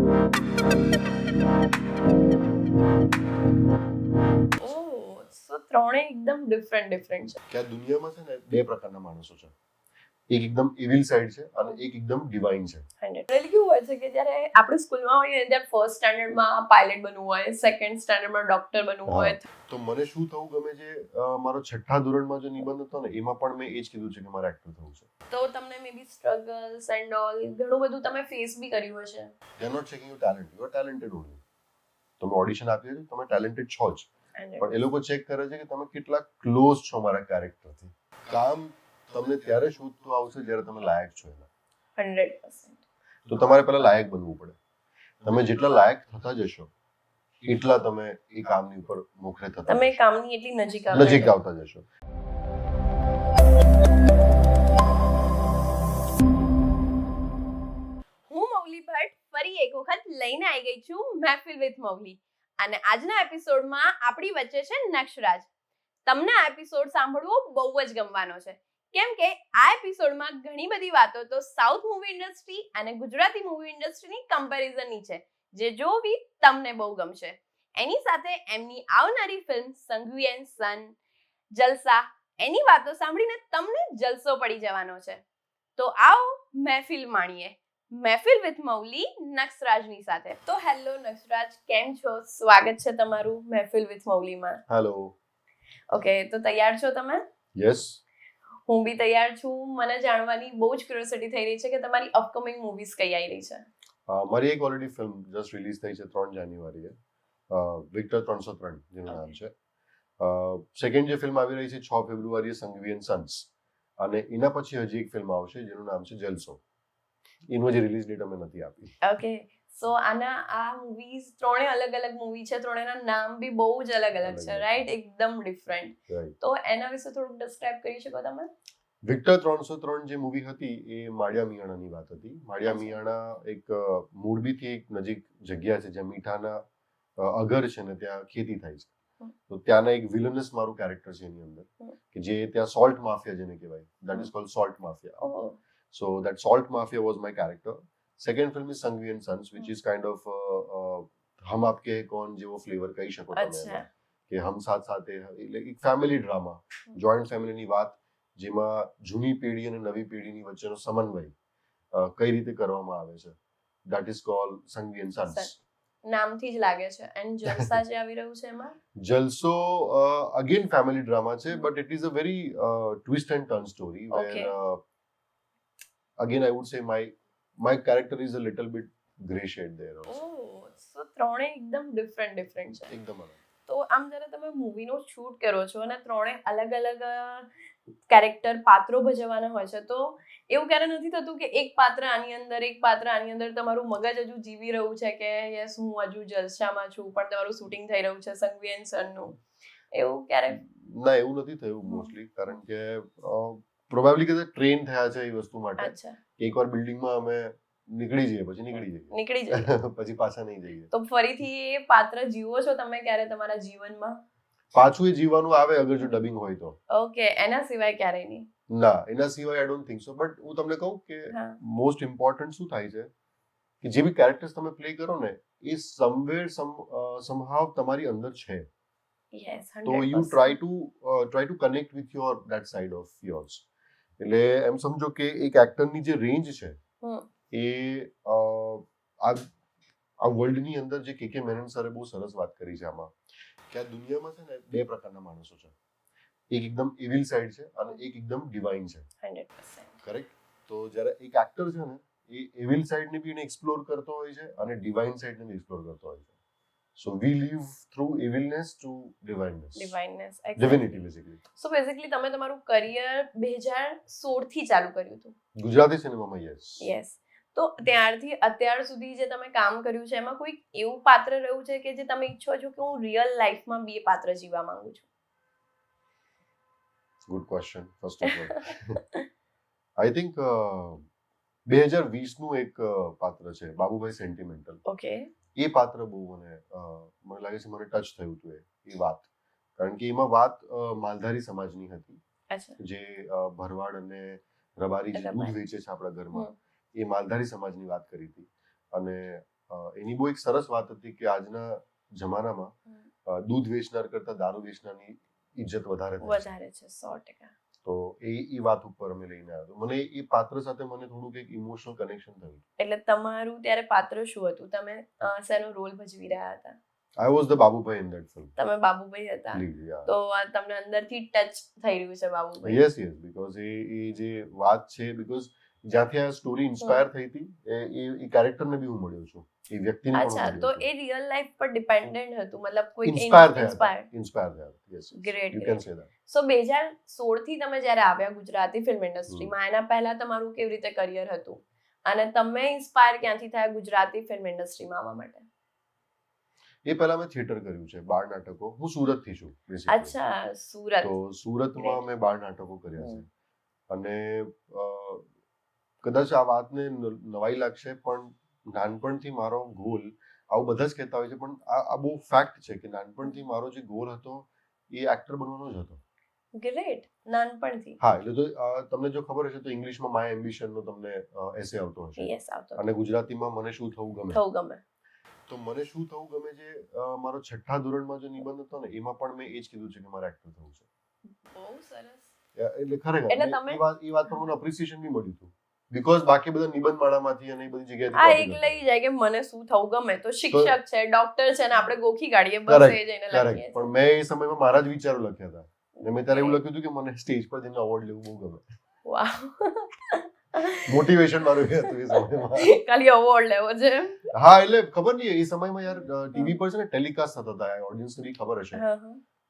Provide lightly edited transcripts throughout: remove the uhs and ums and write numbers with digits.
સો ત્રણે એકદમ ડિફરન્ટ છે કે આ દુનિયામાં છે ને બે પ્રકારના માણસો છે, એક એકદમ ઇવિલ સાઇડ છે અને એક એકદમ ડિવાઇન છે. એટલે કેવું હોય છે કે જ્યારે આપણે સ્કૂલમાં હોઈએ ત્યારે ફર્સ્ટ સ્ટાન્ડર્ડમાં પાયલટ બનવું હોય, સેકન્ડ સ્ટાન્ડર્ડમાં ડોક્ટર બનવું હોય. તો મને શું થવું ગમે છે, મારો 6ઠ્ઠા ધોરણમાં જે નિબંધ હતો ને એમાં પણ મેં એ જ કીધું છે કે મારે એક્ટર થવું છે. તો તમને maybe struggles and all ઘણું બધું તમે ફેસ બી કર્યું હશે. They are not checking your talent, you are talented only. તમે ઓડિશન આપી છે, તમે ટેલેન્ટેડ છો જ, પણ એ લોકો ચેક કરે છે કે તમે કેટલા ક્લોઝ છો મારા કેરેક્ટરથી. કામ તમને ત્યારે શોધતું આવશે જ્યારે તમે લાયક છો એના. 100%. તો તમારે પહેલા લાયક બનવું પડે. તમે જેટલા લાયક થતા જશો એટલા તમે એ કામની ઉપર મોખરે થતા તમે કામની એટલી નજીક આવતા જશો. હું મૌલી ભટ્ટ ફરી એક વખત લઈને આવી ગઈ છું મહેફિલ વિથ મૌલી, અને આજના એપિસોડમાં આપણી વચ્ચે છે નક્ષરાજ. તમને આ એપિસોડ સાંભળવો બહુ જ ગમવાનો છે, કેમ કે આ એપિસોડમાં ઘણી બધી વાતો તો સાઉથ મૂવી ઇન્ડસ્ટ્રી અને ગુજરાતી મૂવી ઇન્ડસ્ટ્રીની કમ્પેરિઝનની છે, જે જોવી તમને બહુ ગમશે. એની સાથે એમની આવનારી ફિલ્મ સંઘવી એન્ડ સન, જલસા, એની વાતો સાંભળીને તમને જલસો પડી જવાનો છે. તો આવો મહેફિલ માણીએ, મહેફિલ વિથ મૌલી નક્ષરાજની સાથે. તો હેલો નક્ષરાજ, કેમ છો? સ્વાગત છે તમારું મહેફિલ વિથ મૌલીમાં. હેલો. ઓકે, તો તૈયાર છો તમે? યસ. હું બી તૈયાર છું. મને જાણવાની બહુ જ ક્યુરિયોસિટી થઈ રહી છે કે તમારી અપકમિંગ મૂવીઝ કઈ આવી રહી છે. મારી એક ઓલરેડી ફિલ્મ જસ્ટ રિલીઝ થઈ છે 3 જાન્યુઆરીએ, વિક્ટર 303 જેનું નામ છે. સેકન્ડ જે ફિલ્મ આવી રહી છે 6 ફેબ્રુઆરીએ, સંઘવી એન્ડ સન્સ, અને એના પછી હજી એક ફિલ્મ આવશે જેનું નામ છે જલસો. એનો જે રિલીઝ ડેટ અમે નથી આપી. ઓકે, સો આ મૂવીઝ ત્રણે અલગ અલગ મૂવી છે, ત્રણેના નામ બી બહુ જ અલગ અલગ છે, રાઈટ? એકદમ ડિફરન્ટ. તો એના વિશે થોડુંક ડિસ્ક્રાઇબ કરી શકો તમે? વિક્ટર 303 જે મૂવી હતી એ માળિયા મિયાણાની વાત હતી. માળિયા મિયાણા એક મોરબીથી એક નજીક જગ્યા છે જ્યાં મીઠાના અગર છે ને ત્યાં ખેતી થાય છે. તો ત્યાંના એક વિલનસ મારું કેરેક્ટર છે એની અંદર, કે જે ત્યાં સોલ્ટ માફિયા જેને કહેવાય, that is called salt mafia. So that salt mafia was my character. Second film is Sanghvi and Sons, which is kind of hum aapke hai kaun જેવો ફ્લેવર કહી શકો તમે, કે હમ સાથ સાથ હે, એટલે એક ફેમિલી ડ્રામા, જોઈન્ટ ફેમિલીની વાત, જેમાં જૂની પેઢી અને નવી પેઢીની વચ્ચેનો સમન્વય કઈ રીતે કરવામાં આવે છે. That is called Sanghvi and Sons. નામથી જ લાગે છે. એન્ડ જલસા જે આવી રહ્યું છે એમાં? જલસો અગેન ફેમિલી ડ્રામા છે, but it is a very twist and turn story where again I would say my character is a little bit gray shade there also. સો ત્રણે એકદમ ડિફરન્ટ છે. એકદમ અલગ. તો આમ જ્યારે તમે મૂવીનો શૂટ કરો છો અને ત્રણે અલગ અલગ કેરેક્ટર પાત્રો ભજવવાના હોય છે, તો એવું ક્યારે નથી થતું કે એક પાત્ર આની અંદર તમારું મગજ હજુ જીવી રહ્યું છે કે યસ હું હજુ જલસામાં છું, પણ તમારું શૂટિંગ થઈ રહ્યું છે સંઘવી એન્ડ સનનું? એવું ક્યારે? ના, એવું નથી થયું મોસ્ટલી, કારણ કે પ્રોબેબલી કદાચ ટ્રેન થયા છે એ વસ્તુ માટે. એકવાર બિલ્ડિંગમાં અમે નીકળી જઈએ પછી પાછા નહીં જઈએ. તો ફરીથી એ પાત્ર જીવો છો તમે ક્યારે તમારા જીવનમાં? પાછું એ જીવવાનું આવે અગર જો ડબિંગ હોય તો. ઓકે, એના સિવાય ક્યારેય નહીં? ના, એના સિવાય I don't think so. But હું તમને કહું કે મોસ્ટ ઇમ્પોર્ટન્ટ શું થાય છે કે જે બી કેરેક્ટર્સ તમે પ્લે કરો ને એ સમવેર સમહાવ તમારી અંદર છે. યસ, 100%. તો you try to connect with your that side of yours. એટલે એમ સમજો કે એક એક્ટરની જે રેન્જ છે એ આ વર્લ્ડની અંદર જે કે મેનન સરે બહુ સરસ વાત કરી છે આમાં, કે આ દુનિયામાં છે ને બે પ્રકારના માણસો છે, એક એકદમ ઇવિલ સાઇડ છે અને એક એકદમ ડિવાઇન છે. 100%. કરેક્ટ? તો જ્યારે એક એક્ટર છે ને એ ઇવિલ સાઇડને બી એને એક્સપ્લોર કરતો હોય છે અને ડિવાઇન સાઇડને બી એક્સપ્લોર કરતો હોય છે. So we live through evilness to divineness. Divinity basically. So basically તમે તમારું કરિયર 2016 થી ચાલુ કર્યું હતું ગુજરાતી સિનેમામાં. યસ. તો ત્યારથી અત્યાર સુધી જે તમે કામ કર્યું છે એમાં કોઈ એવું પાત્ર રહ્યું છે કે જે તમે ઈચ્છો છો કે હું રિયલ લાઈફમાં બી એ પાત્ર જીવવા માંગુ છું? Good question. First of all I think 2020 નું એક પાત્ર છે બાબુભાઈ સેન્ટિમેન્ટલ. ઓકે. એ પાત્ર બહુ મને લાગે છે મને ટચ થયું હતું એ વાત, કારણ કે એમાં વાત માલધારી સમાજની હતી. જે ભરવાડ અને રબારી જે દૂધ વેચે છે આપણા ઘરમાં, એ માલધારી સમાજની વાત કરી હતી. અને એની બહુ એક સરસ વાત હતી કે આજના જમાનામાં દૂધ વેચનાર કરતા દારૂ વેચનારની ઇજ્જત વધારે થાય છે. વધારે છે 100%. તો એ વાત ઉપર અમે લઈને આવ્યા. મને એ પાત્ર સાથે મને થોડુંક એક ઇમોશનલ કનેક્શન થયું. એટલે તમારું ત્યારે પાત્ર શું હતું? તમે શેનો રોલ ભજવી રહ્યા હતા? I was the Babubhai in that film. તમે બાબુભાઈ હતા. તો આ તમને અંદરથી ટચ થઈ રહ્યું છે બાબુભાઈ. યસ બીકોઝ એ જે વાત છે, બીકોઝ જ્યાંથી આ સ્ટોરી ઇન્સ્પાયર થઈ હતી એ કેરેક્ટરને બી હું મળ્યો છું, એ વ્યક્તિને પણ અચ્છા, તો એ રિયલ લાઈફ પર ડિપેન્ડન્ટ હતું, મતલબ કોઈ ઇન્સ્પાયર થયા. Yes, great. You can say that. So 2016 થી તમે જ્યારે આવ્યા ગુજરાતી ફિલ્મ ઇન્ડસ્ટ્રીમાં, એના પહેલા તમારું કેવી રીતે કરિયર હતું અને તમે ઇન્સ્પાયર ક્યાંથી થયા ગુજરાતી ફિલ્મ ઇન્ડસ્ટ્રીમાં આવવા માટે? એ પહેલા મેં થિયેટર કર્યું છે, બાળ નાટકો. હું સુરત થી છું બેસિકલી. અચ્છા, સુરત. તો સુરતમાં મેં બાળ નાટકો કર્યા છે. અને કદાચ આ વાતને નવાઈ લાગશે, પણ નાનપણથી મારો ગોલ, આવું બધા જ કહેતા હોય છે, પણ આ બહુ ફેક્ટ છે કે નાનપણથી મારો જે ગોલ હતો એ એક્ટર બનવાનો જ હતો. ગ્રેટ. નાનપણથી? હા, એટલે તો તમને જો ખબર હશે તો ઇંગ્લિશમાં માય એમ્બિશન નો તમને એસે આવતો હશે. યસ, આવતો. અને ગુજરાતીમાં મને શું થવું ગમે. તો મને શું થવું ગમે, જે મારો 6ઠ્ઠા ધોરણમાં જે નિબંધ હતો ને, એમાં પણ મેં એ જ કીધું છે કે મારે એક્ટર થવું છે. બહુ સરસ. એટલે ખરેખર એ વાત પર મને એપ્રિસિએશન બી મળ્યું હતું, બીકોઝ બાકી બધા નિબંધ માળામાંથી અને એ બધી જગ્યાએથી આ એક લઈ જાય કે મને શું થવું ગમે, તો શિક્ષક છે, ડોક્ટર છે, ને આપણે ગોખી કાઢીએ, બસ એ જઈને લખીએ. પણ મેં એ સમયમાં મારા જ વિચારો લખ્યા હતા, અને મેં ત્યારે એવું લખ્યું હતું કે મને સ્ટેજ પર જઈને એવોર્ડ લેવું બહુ ગમે. વાહ, મોટિવેશન મારું એ હતું એ સમયમાં. ખાલી એવોર્ડ લેવો છે. હા, એટલે ખબર નહીં, એ સમયમાં યાર ટીવી પર છે ને ટેલિકાસ્ટ થતા હતા, ઓડિયન્સને બી ખબર હશે.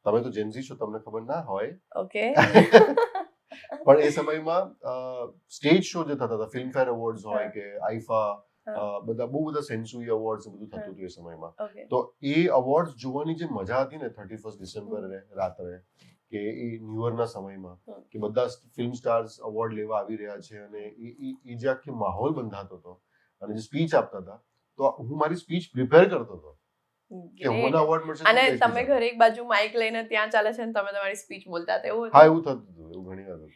તમે તો જેન્ઝી છો, તમને ખબર ના હોય. ઓકે. પણ એ સમયમાં સ્ટેજ શો જે થતા હતા, ફિલ્મફેર એવોર્ડ્સ હોય કે આઈફા, બધા બહુ બધા સેન્સુરી એવોર્ડ્સ બધું થતું હતું એ સમયમાં. તો એ એવોર્ડ્સ જોવાની જે મજા હતી ને 31 ડિસેમ્બરે રાત્રે, કે એ ન્યૂ યરના સમયમાં, કે બધા ફિલ્મ સ્ટાર્સ એવોર્ડ લેવા આવી રહ્યા છે, અને એ જે આખી માહોલ બંધાતો હતો અને જે સ્પીચ આપતા હતા, તો હું મારી સ્પીચ પ્રિપેર કરતો હતો કે મને એવોર્ડ મળશે. અને તમે ઘરે એક બાજુ માઇક લઈને ત્યાં ચાલે છે, અને તમે તમારી સ્પીચ બોલતા હતા, એવું? હા, એવું થતું હતું, એવું ઘણી વાર થતું.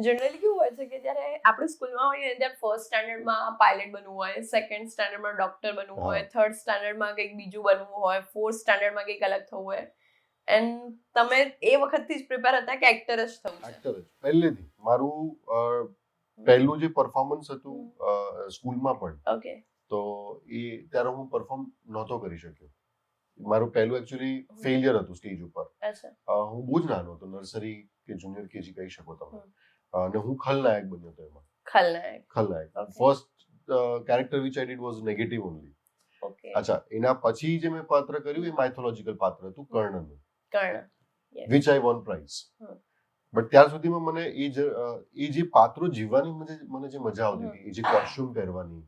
જનરલી કેવું હોય છે કે જ્યારે આપણે સ્કૂલમાં હોઈએ ત્યારે ફર્સ્ટ સ્ટાન્ડર્ડમાં પાયલટ બનવું હોય, સેકન્ડ સ્ટાન્ડર્ડમાં ડોક્ટર બનવું હોય, થર્ડ સ્ટાન્ડર્ડમાં કંઈક બીજું બનવું હોય, ફોર્થ સ્ટાન્ડર્ડમાં કંઈક અલગ થવું હોય, એન્ડ તમે એ વખતથી જ પ્રિપેર હતા કે એક્ટર જ થવું છે? એક્ટર જ પહેલેથી. મારું પહેલું જે પરફોર્મન્સ હતું સ્કૂલમાં પણ, ઓકે, તો એ ત્યારે હું પરફોર્મ નહોતો કરી શક્યો. મારું પહેલું એકચ્યુઅલી ફેલિયર હતું સ્ટેજ ઉપર. હું બહુ જ નાનો હતો, નર્સરી કે જુનિયર કેજી કહી શકો તમે. અને હું ખલનાયક બન્યો હતો એમાં. ખલનાયક. First character which I did was negative only. Okay. અચ્છા, એના પછી જે મેં પાત્ર કર્યું એ માઇથોલોજીકલ પાત્ર હતું, કર્ણનું. Which I won prize. But ત્યાર સુધીમાં મને એ જે પાત્રો જીવવાની મને જે મજા આવતી હતી, એ જે કોસ્ટ્યુમ પહેરવાની,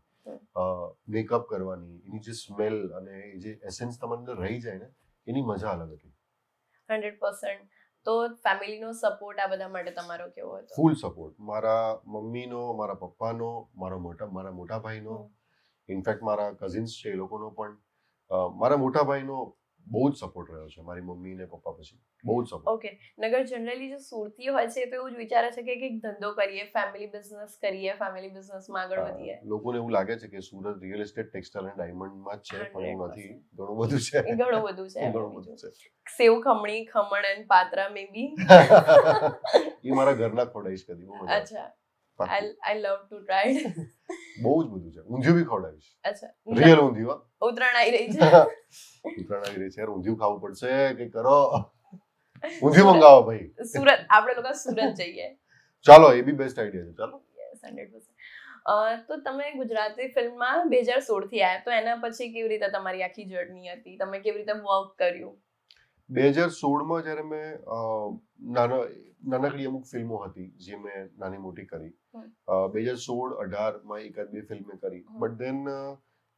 મેકઅપ કરવાની, એની જે સ્મેલ અને એ જે એસેન્સ તમારી અંદર રહી જાય ને, એની મજા અલગ હતી. 100%. તો ફેમિલીનો સપોર્ટ આ બધા માટે તમારો કેવો હતો? Full support. મારા મમ્મીનો, મારા પપ્પાનો, મારા મોટા ભાઈનો, ઇનફેક્ટ મારા કઝિન્સ છે એ લોકોનો પણ, મારા મોટા ભાઈનો બહુ જ સપોર્ટ રહ્યો છે, મારી મમ્મી ને પપ્પા પછી બહુ જ સપોર્ટ. ઓકે. નગર જનરલી જે સુરતી હોય છે તો એવું જ વિચારે છે કે કંઈક ધંધો કરીએ, ફેમિલી બિઝનેસ કરીએ, ફેમિલી બિઝનેસમાં આગળ વધીએ. લોકોને એવું લાગે છે કે સુરત રિયલ એસ્ટેટ, ટેક્સટાઇલ અને ડાયમંડમાં જ છે, પણ એવું નથી. ઘણું બધું છે. ઘણું બધું છે. સેવ ખમણી, ખમણ અને પાત્રા મે બી. એ મારા ઘરના ખવડાવીશ કદી. બહુ મજા. અચ્છા. I love to try. બહુ જ બધું છે. ઊંધિયું બી ખવડાવીશ. અચ્છા. રિયલ ઊંધિયું. ઉત્તરાયણ આવી રહી છે. ઉત્તરાયણ આવી રહી છે, ઊંધિયું ખાવું પડશે કે કરો. ઊંધિયું મંગાવો ભાઈ. સુરત, આપણે લોકો સુરત જઈએ. ચાલો, એ બી બેસ્ટ આઈડિયા છે. ચાલો. યસ, 100%. તો તમે ગુજરાતી ફિલ્મમાં 2016 થી આવ્યા, તો એના પછી કેવી રીતે તમારી આખી જર્ની હતી? તમે કેવી રીતે વર્ક કર્યું? 2016માં જ્યારે મેં નાનકડી અમુક ફિલ્મો હતી જે મેં નાની મોટી કરી. 2016-18માં એકાદ બે ફિલ્મ કરી. બટ દેન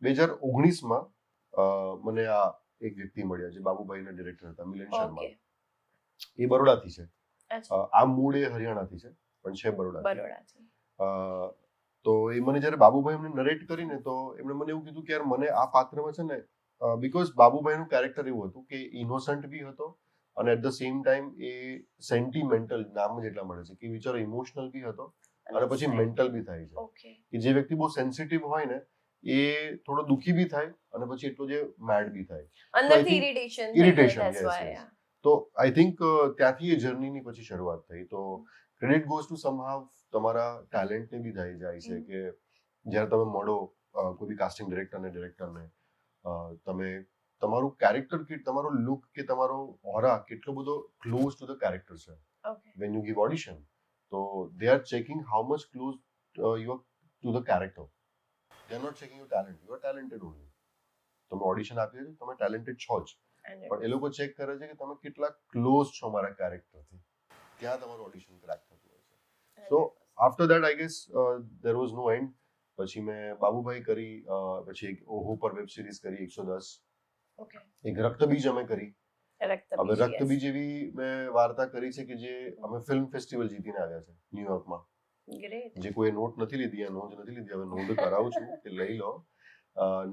2019માં મને આ એક વ્યક્તિ મળ્યા જે બાબુભાઈના ડિરેક્ટર હતા, મિલન શર્મા. એ બરોડાથી છે. આ મૂળ એ હરિયાણાથી છે, પણ છે બરોડાથી. તો એ મને જ્યારે બાબુભાઈ એમને નરેટ કરીને, તો એમણે મને એવું કીધું કે યાર મને આ પાત્રમાં છે ને, બીકોઝ બાબુભાઈનું કેરેક્ટર એવું હતું કે ઇનોસન્ટ બી હતો અને at the same time A sentimental, નામ જ એટલા મળે છે કે વિચારો ઇમોશનલ બી હતો અને પછી મેન્ટલ બી થાય છે. કે જે વ્યક્તિ બહુ સેન્સિટિવ હોય ને, એ થોડો દુઃખી બી થાય અને પછી એટલો જે મેડ બી થાય. અંદરથી think irritation irritation, that's yes, why. yes. તો આઈ થિંક ત્યાંથી એ જર્નીની પછી શરૂઆત થઈ. તો ક્રેડિટ ગોઝ ટુ સમહાવ તમારા ટેલેન્ટને બી થઈ જાય છે કે જ્યારે તમે મળો કોઈ બી કાસ્ટિંગ ડિરેક્ટરને તમે તમારું કેરેક્ટર કે તમારો લુક કે તમારો ઓરા કેટલો બધો ક્લોઝ ટુ ધ કેરેક્ટર છે. Okay. When you give audition તો they are checking how much close you are to the character. They are not checking your talent. You are talented only. તમે audition આપી છે, તમે talented છો જ, પણ એ લોકો ચેક કરે છે કે તમે કેટલા ક્લોઝ છો મારા કેરેક્ટરથી. ત્યાં તમારું ઓડિશન ક્રેક થતું હોય છે. So after that I guess there was no end. પછી મેં બાબુભાઈ કરી, પછી એક ઓહો પર વેબ સિરીઝ કરી 110. ઓકે. એક રક્તબીજ અમે કરી. હવે રક્તબીજ એવી મેં વાર્તા કરી છે કે જે અમે ફિલ્મ ફેસ્ટિવલ જીતીને આવ્યા છે ન્યુયોર્કમાં. ગ્રેટ. જે કોઈ નોટ નથી લીધી, આ નોંધ નથી લીધી, હવે નોંધ કરાવું છું કે લઈ લો.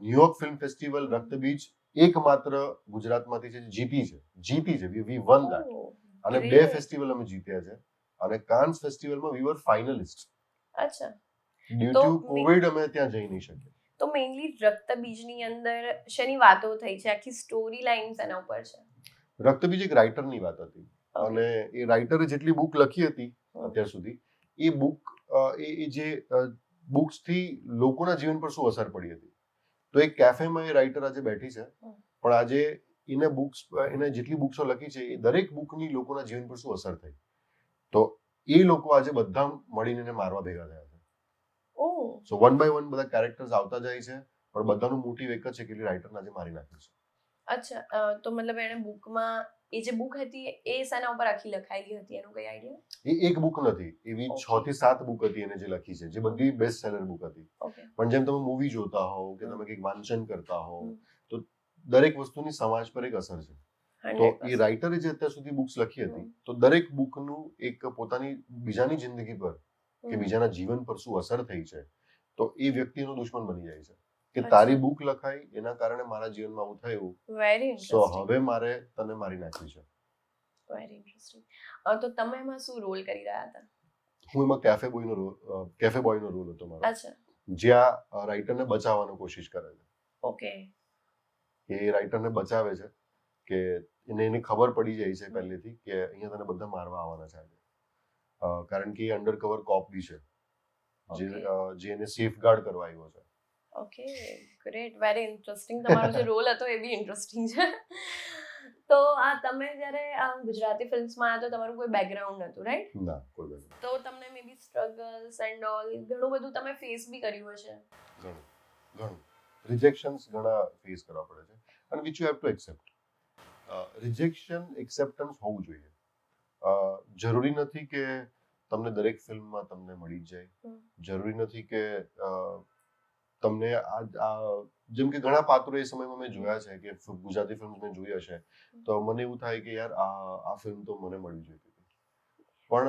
ન્યુયોર્ક ફિલ્મ ફેસ્ટિવલ રક્તબીજ એકમાત્ર ગુજરાતમાંથી છે જીતી છે. We won that. અને 2 ફેસ્ટિવલ અમે જીત્યા છે અને કાન્સ ફેસ્ટિવલમાં વી વર ફાઇનલિસ્ટ. અચ્છા. ડ્યુ તો ટુ કોવિડ અમે ત્યાં જઈ નહીં શક્યા. તો મેઇનલી રક્તબીજની અંદર શેની વાતો થઈ છે? આખી સ્ટોરી લાઇન્સ એના ઉપર છે? રક્તબીજ એક રાઇટરની વાત હતી અને એ રાઇટરે જેટલી બુક લખી હતી અત્યાર સુધી, એ બુક એ જે બુક્સથી લોકોના જીવન પર શું અસર પડી હતી. તો એક કેફેમાં એ રાઇટર આજે બેઠી છે, પણ આજે એને જેટલી બુક્સો લખી છે એ દરેક બુકની લોકોના જીવન પર શું અસર થઈ. તો એ લોકો આજે બધા મળીને એને મારવા ભેગા થયા છે. સો વન બાય વન બધા કેરેક્ટર્સ આવતા જાય છે, પણ બધાનું મોટિવ એક જ છે કે રાઇટરને આજે મારી નાખ્યું છે. અચ્છા. તો મતલબ એને બુકમાં એ જે બુક હતી એ શાના ઉપર આખી લખાયેલી હતી, એનો કઈ આઈડિયા? એ એક બુક નથી, એવી 6 થી 7 બુક હતી એને જે લખી છે, જે બધી બેસ્ટ સેલર બુક હતી. પણ જેમ તમે મૂવી જોતા હોવ કે તમે કંઈક વાંચન કરતા હોવ તો દરેક વસ્તુની સમાજ પર એક અસર છે. તો એ રાઇટરે જે અત્યાર સુધી બુક્સ લખી હતી, તો દરેક બુકનું એક પોતાની બીજાની જિંદગી પર કે બીજાના જીવન પર શું અસર થઈ છે, તો એ વ્યક્તિનો દુશ્મન બની જાય છે કે તારી બુક લખાઈ એના કારણે મારા જીવનમાં આવું થયું. વેરી સો ઇન્ટરેસ્ટિંગ. હવે મારે તને મારી નાખવી છે. Very interesting. તો તમે એમાં શું રોલ કરી રહ્યા હતા? હું એમાં કેફે બોયનો રોલ હતો મારો. અચ્છા. જ્યાં રાઇટરને બચાવવાનો કોશિશ કરે છે. ઓકે. એ રાઇટરને બચાવે છે કે એને ખબર પડી જાય છે પહેલેથી કે અહીંયા તને બધા મારવા આવવાના છે આજે. કારણ કે એ અંડરકવર કોપ બી છે જે એને સેફગાર્ડ કરવા આવ્યો છે. Okay, great. Very interesting. તમારો જે રોલ હતો એ બી ઇન્ટરેસ્ટિંગ છે. તો આ તમે જ્યારે ગુજરાતી ફિલ્મ્સમાં આવ્યા તો તમારું કોઈ બેકગ્રાઉન્ડ નહોતું, રાઈટ? ના, કોઈ બેકગ્રાઉન્ડ. તો તમને maybe struggles and all ઘણું બધું તમે ફેસ બી કર્યું હશે. ઘણું રિજેક્શન્સ ઘણા ફેસ કરવા પડે છે અને which you have to accept. Rejection acceptance હોવું જોઈએ. જરૂરી નથી કે તમને દરેક ફિલ્મમાં તમને મળી જાય. જરૂરી નથી કે તમને જેમ કે ઘણા પાત્રો એ સમયમાં મેં જોયા છે કે ગુજરાતી ફિલ્મ મેં જોઈ હશે તો મને એવું થાય કે યાર આ ફિલ્મ તો મને મળવી જોઈએ. પણ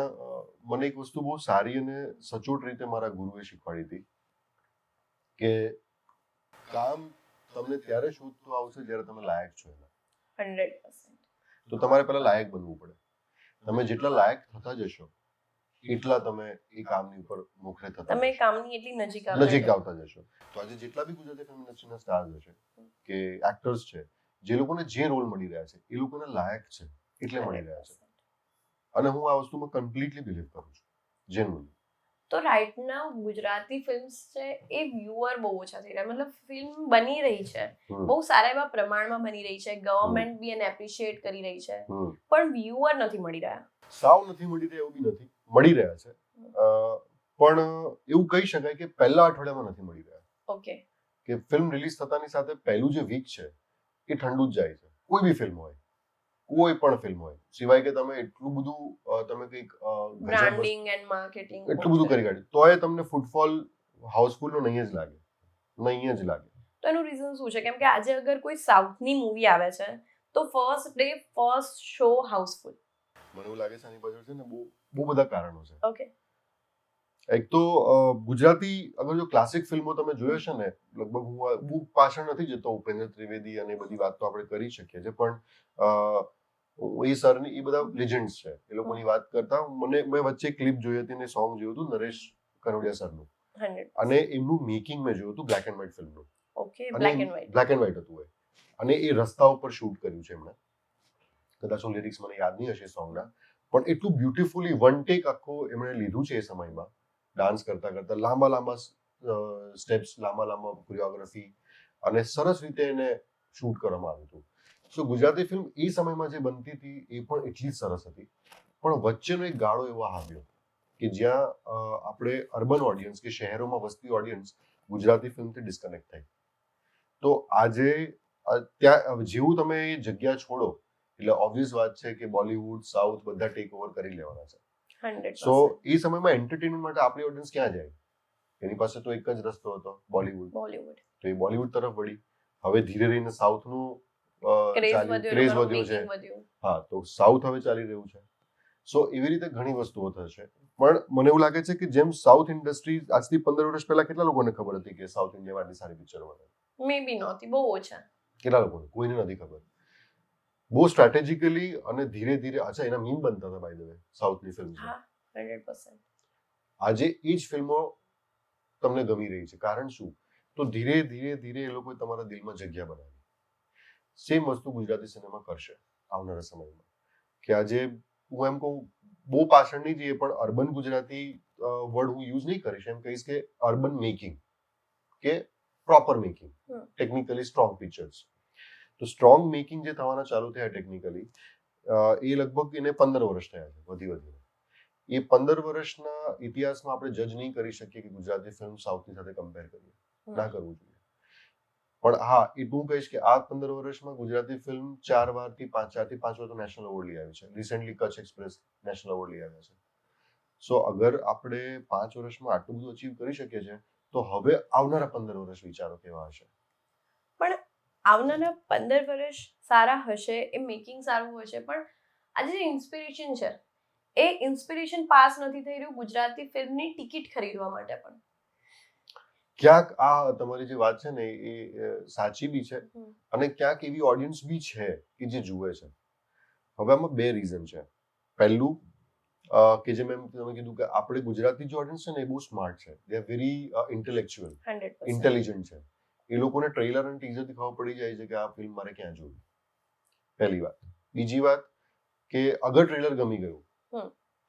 મને એક વસ્તુ બહુ સારી અને સચોટ રીતે મારા ગુરુએ શીખવાડી હતી કે કામ તમને ત્યારે શોધતું આવશે જ્યારે તમે લાયક છો એના. 100%. તો તમારે પહેલા લાયક બનવું પડે. તમે જેટલા લાયક થતા જશો એટલા તમે એ કામની ઉપર મોખરે થતા તમે કામની એટલી નજીક આવતા જશો. તો આજે જેટલા બી ગુજરાતી ફિલ્મ ઇન્ડસ્ટ્રીના સ્ટાર્સ હશે કે એક્ટર્સ છે, જે લોકોને જે રોલ મળી રહ્યા છે એ લોકોને લાયક છે એટલે મળી રહ્યા છે. અને હું આ વસ્તુમાં કમ્પ્લીટલી બિલીવ કરું છું, જેન્યુઅલી. તો રાઈટ નાઉ ગુજરાતી ફિલ્મ્સ છે એ વ્યુઅર બહુ ઓછા થઈ રહ્યા. મતલબ ફિલ્મ બની રહી છે, બહુ સારા એવા પ્રમાણમાં બની રહી છે, ગવર્મેન્ટ બી એને એપ્રિશિએટ કરી રહી છે, પણ વ્યુઅર નથી મળી રહ્યા. સાવ નથી મળી રહ્યા એવું બી નથી, મળી રહ્યા છે. પણ એવું કહી શકાય કે પહેલા અઠવાડિયામાં નથી મળી રહ્યા. ઓકે. કે ફિલ્મ રિલીઝ થતાની સાથે પહેલું જે વીક છે એ ઠંડુ જ જાય છે. કોઈ બી ફિલ્મ હોય, કોઈ પણ ફિલ્મ હોય, સિવાય કે તમે એટલું બધું તમે કંઈક બ્રાન્ડિંગ એન્ડ માર્કેટિંગ એટલું બધું કરી કાઢ્યું તોય તમને ફૂટફોલ હાઉસફુલનો નહીં જ લાગે. તો એનું રીઝન શું છે? કેમ કે આજે અગર કોઈ સાઉથની મૂવી આવે છે તો first day first show Housefull. મને એવું લાગે છે આની પાછળ છે ને બહુ બધા કારણો છે. ઓકે. એક તો ગુજરાતી અગર જો ક્લાસિક ફિલ્મો તમે જોયો છે ને, લગભગ હું પાછળ નથી જતો, ઉપેન્દ્ર ત્રિવેદી અને બધી વાત તો આપણે કરી શકીએ છીએ, પણ એ સરની એ બધા લેજન્ડ્સ છે. એ લોકોની વાત કરતા મેં વચ્ચે ક્લિપ જોઈ હતી ને સોંગ જોયું હતું નરેશ કનોડિયા સરનું. 100%. અને એમનું મેકિંગ મેં જોયું હતું બ્લેક એન્ડ વ્હાઇટ ફિલ્મનું. Okay, black and white. Black and white હતું એ. અને એ રસ્તા ઉપર શૂટ કર્યું છે એમણે. કદાચ લિરિક્સ મને યાદ નહીં હશે સોંગના, પણ એટલું બ્યુટીફુલી વન ટેક આખો એમણે લીધું છે એ સમયમાં, ડાન્સ કરતા કરતા લાંબા લાંબા સ્ટેપ્સ, લાંબા લાંબા કોરિયોગ્રાફી, અને સરસ રીતે એને શૂટ કરવામાં આવ્યું હતું. સો ગુજરાતી ફિલ્મ એ સમયમાં જે બનતી હતી એ પણ એટલી જ સરસ હતી. પણ વચ્ચેનો એક ગાળો એવો આવ્યો કે જ્યાં આપણે અર્બન ઓડિયન્સ કે શહેરોમાં વસતી ઓડિયન્સ ગુજરાતી ફિલ્મથી ડિસ્કનેક્ટ થઈ. તો આજે ત્યાં જેવું તમે એ જગ્યા છોડો એટલે ઓબ્વિયસ વાત છે કે બોલિવૂડ, સાઉથ બધા ટેક ઓવર કરી લેવાના છે. 100%. સો એ સમયમાં એન્ટરટેનમેન્ટ માટે આપણી ઓડિયન્સ ક્યાં જાય? એની પાસે તો એક જ રસ્તો હતો, બોલિવૂડ. તો એ બોલિવૂડ તરફ વળી. હવે ધીરે ધીરે સાઉથનું ક્રેઝ વધ્યો છે. હા, તો સાઉથ હવે ચાલી રહ્યું છે. સો એવી રીતે ઘણી વસ્તુઓ થશે. પણ મને એવું લાગે છે કે જેમ સાઉથ ઇન્ડસ્ટ્રી આજથી 15 વર્ષ પહેલા કેટલા લોકોને ખબર હતી કે સાઉથ ઇન્ડિયામાં આટલી સારી પિક્ચરો બને? મે બી નહોતી, બહુ ઓછા. કેટલા લોકોને? કોઈને નથી ખબર. બહુ સ્ટ્રેટેજિકલી અને ધીરે ધીરે, અચ્છા એના મીમ બનતા હતા બાય ધ વે સાઉથની ફિલ્મ્સમાં. હા, 100%. આજે એ જ ફિલ્મો તમને ગમી રહી છે. કારણ શું? તો ધીરે ધીરે ધીરે એ લોકોએ તમારા દિલમાં જગ્યા બનાવી. સેમ વસ્તુ ગુજરાતી સિનેમા કરશે આવનારા સમયમાં. કે આજે હું એમ કહું, બહુ પાછળ નહીં જઈએ પણ અર્બન ગુજરાતી વર્ડ હું યુઝ નહીં કરીશ, એમ કહીશ કે અર્બન મેકિંગ, કે proper making, technically strong pictures. તો સ્ટ્રોંગ મેકિંગ જે થવાના ચાલુ થયા ટેકનિકલી, એ લગભગ એને 15 વર્ષ થયા છે વધી વધીને. એ 15 વર્ષના ઇતિહાસમાં આપણે જજ નહીં કરી શકીએ કે ગુજરાતી ફિલ્મ સાઉથની સાથે કમ્પેર કરીએ. ના કરવું જોઈએ. પણ હા, એટલું કહીશ કે આ 15 વર્ષમાં ગુજરાતી ફિલ્મ 4 થી 5 વાર તો નેશનલ એવોર્ડ લઈ આવી છે. Recently Kutch express national award લઈ આવ્યા છે. સો અગર આપણે 5 વર્ષમાં આટલું બધું અચીવ કરી શકીએ છીએ, તો હવે આવનારા 15 વર્ષ વિચારો કેવા હશે? પણ આવનારા 15 વર્ષ સારા હશે, એ મેકિંગ સારું હશે, પણ આજે જે ઇન્સ્પિરેશન છે એ ઇન્સ્પિરેશન પાસ નથી થઈ રહ્યું ગુજરાતી ફિલ્મની ટિકિટ ખરીદવા માટે પણ. ક્યાંક આ તમારી જે વાત છે ને એ સાચી બી છે, અને ક્યાંક એવી ઓડિયન્સ બી છે કે જે જુએ છે. હવે આમાં બે રીઝન છે. પહેલું કે જે મેં તમે કીધું કે આપણે ગુજરાતી જે ઓડિયન્સ છે ને એ બહુ સ્માર્ટ છે. They are very intellectual, 100%. Intelligent છે. એ લોકોને ટ્રેલર અને ટીઝરથી ખબર પડી જાય છે કે આ ફિલ્મ મારે ક્યાં જોવી. પહેલી વાત. બીજી વાત કે અગર ટ્રેલર ગમી ગયું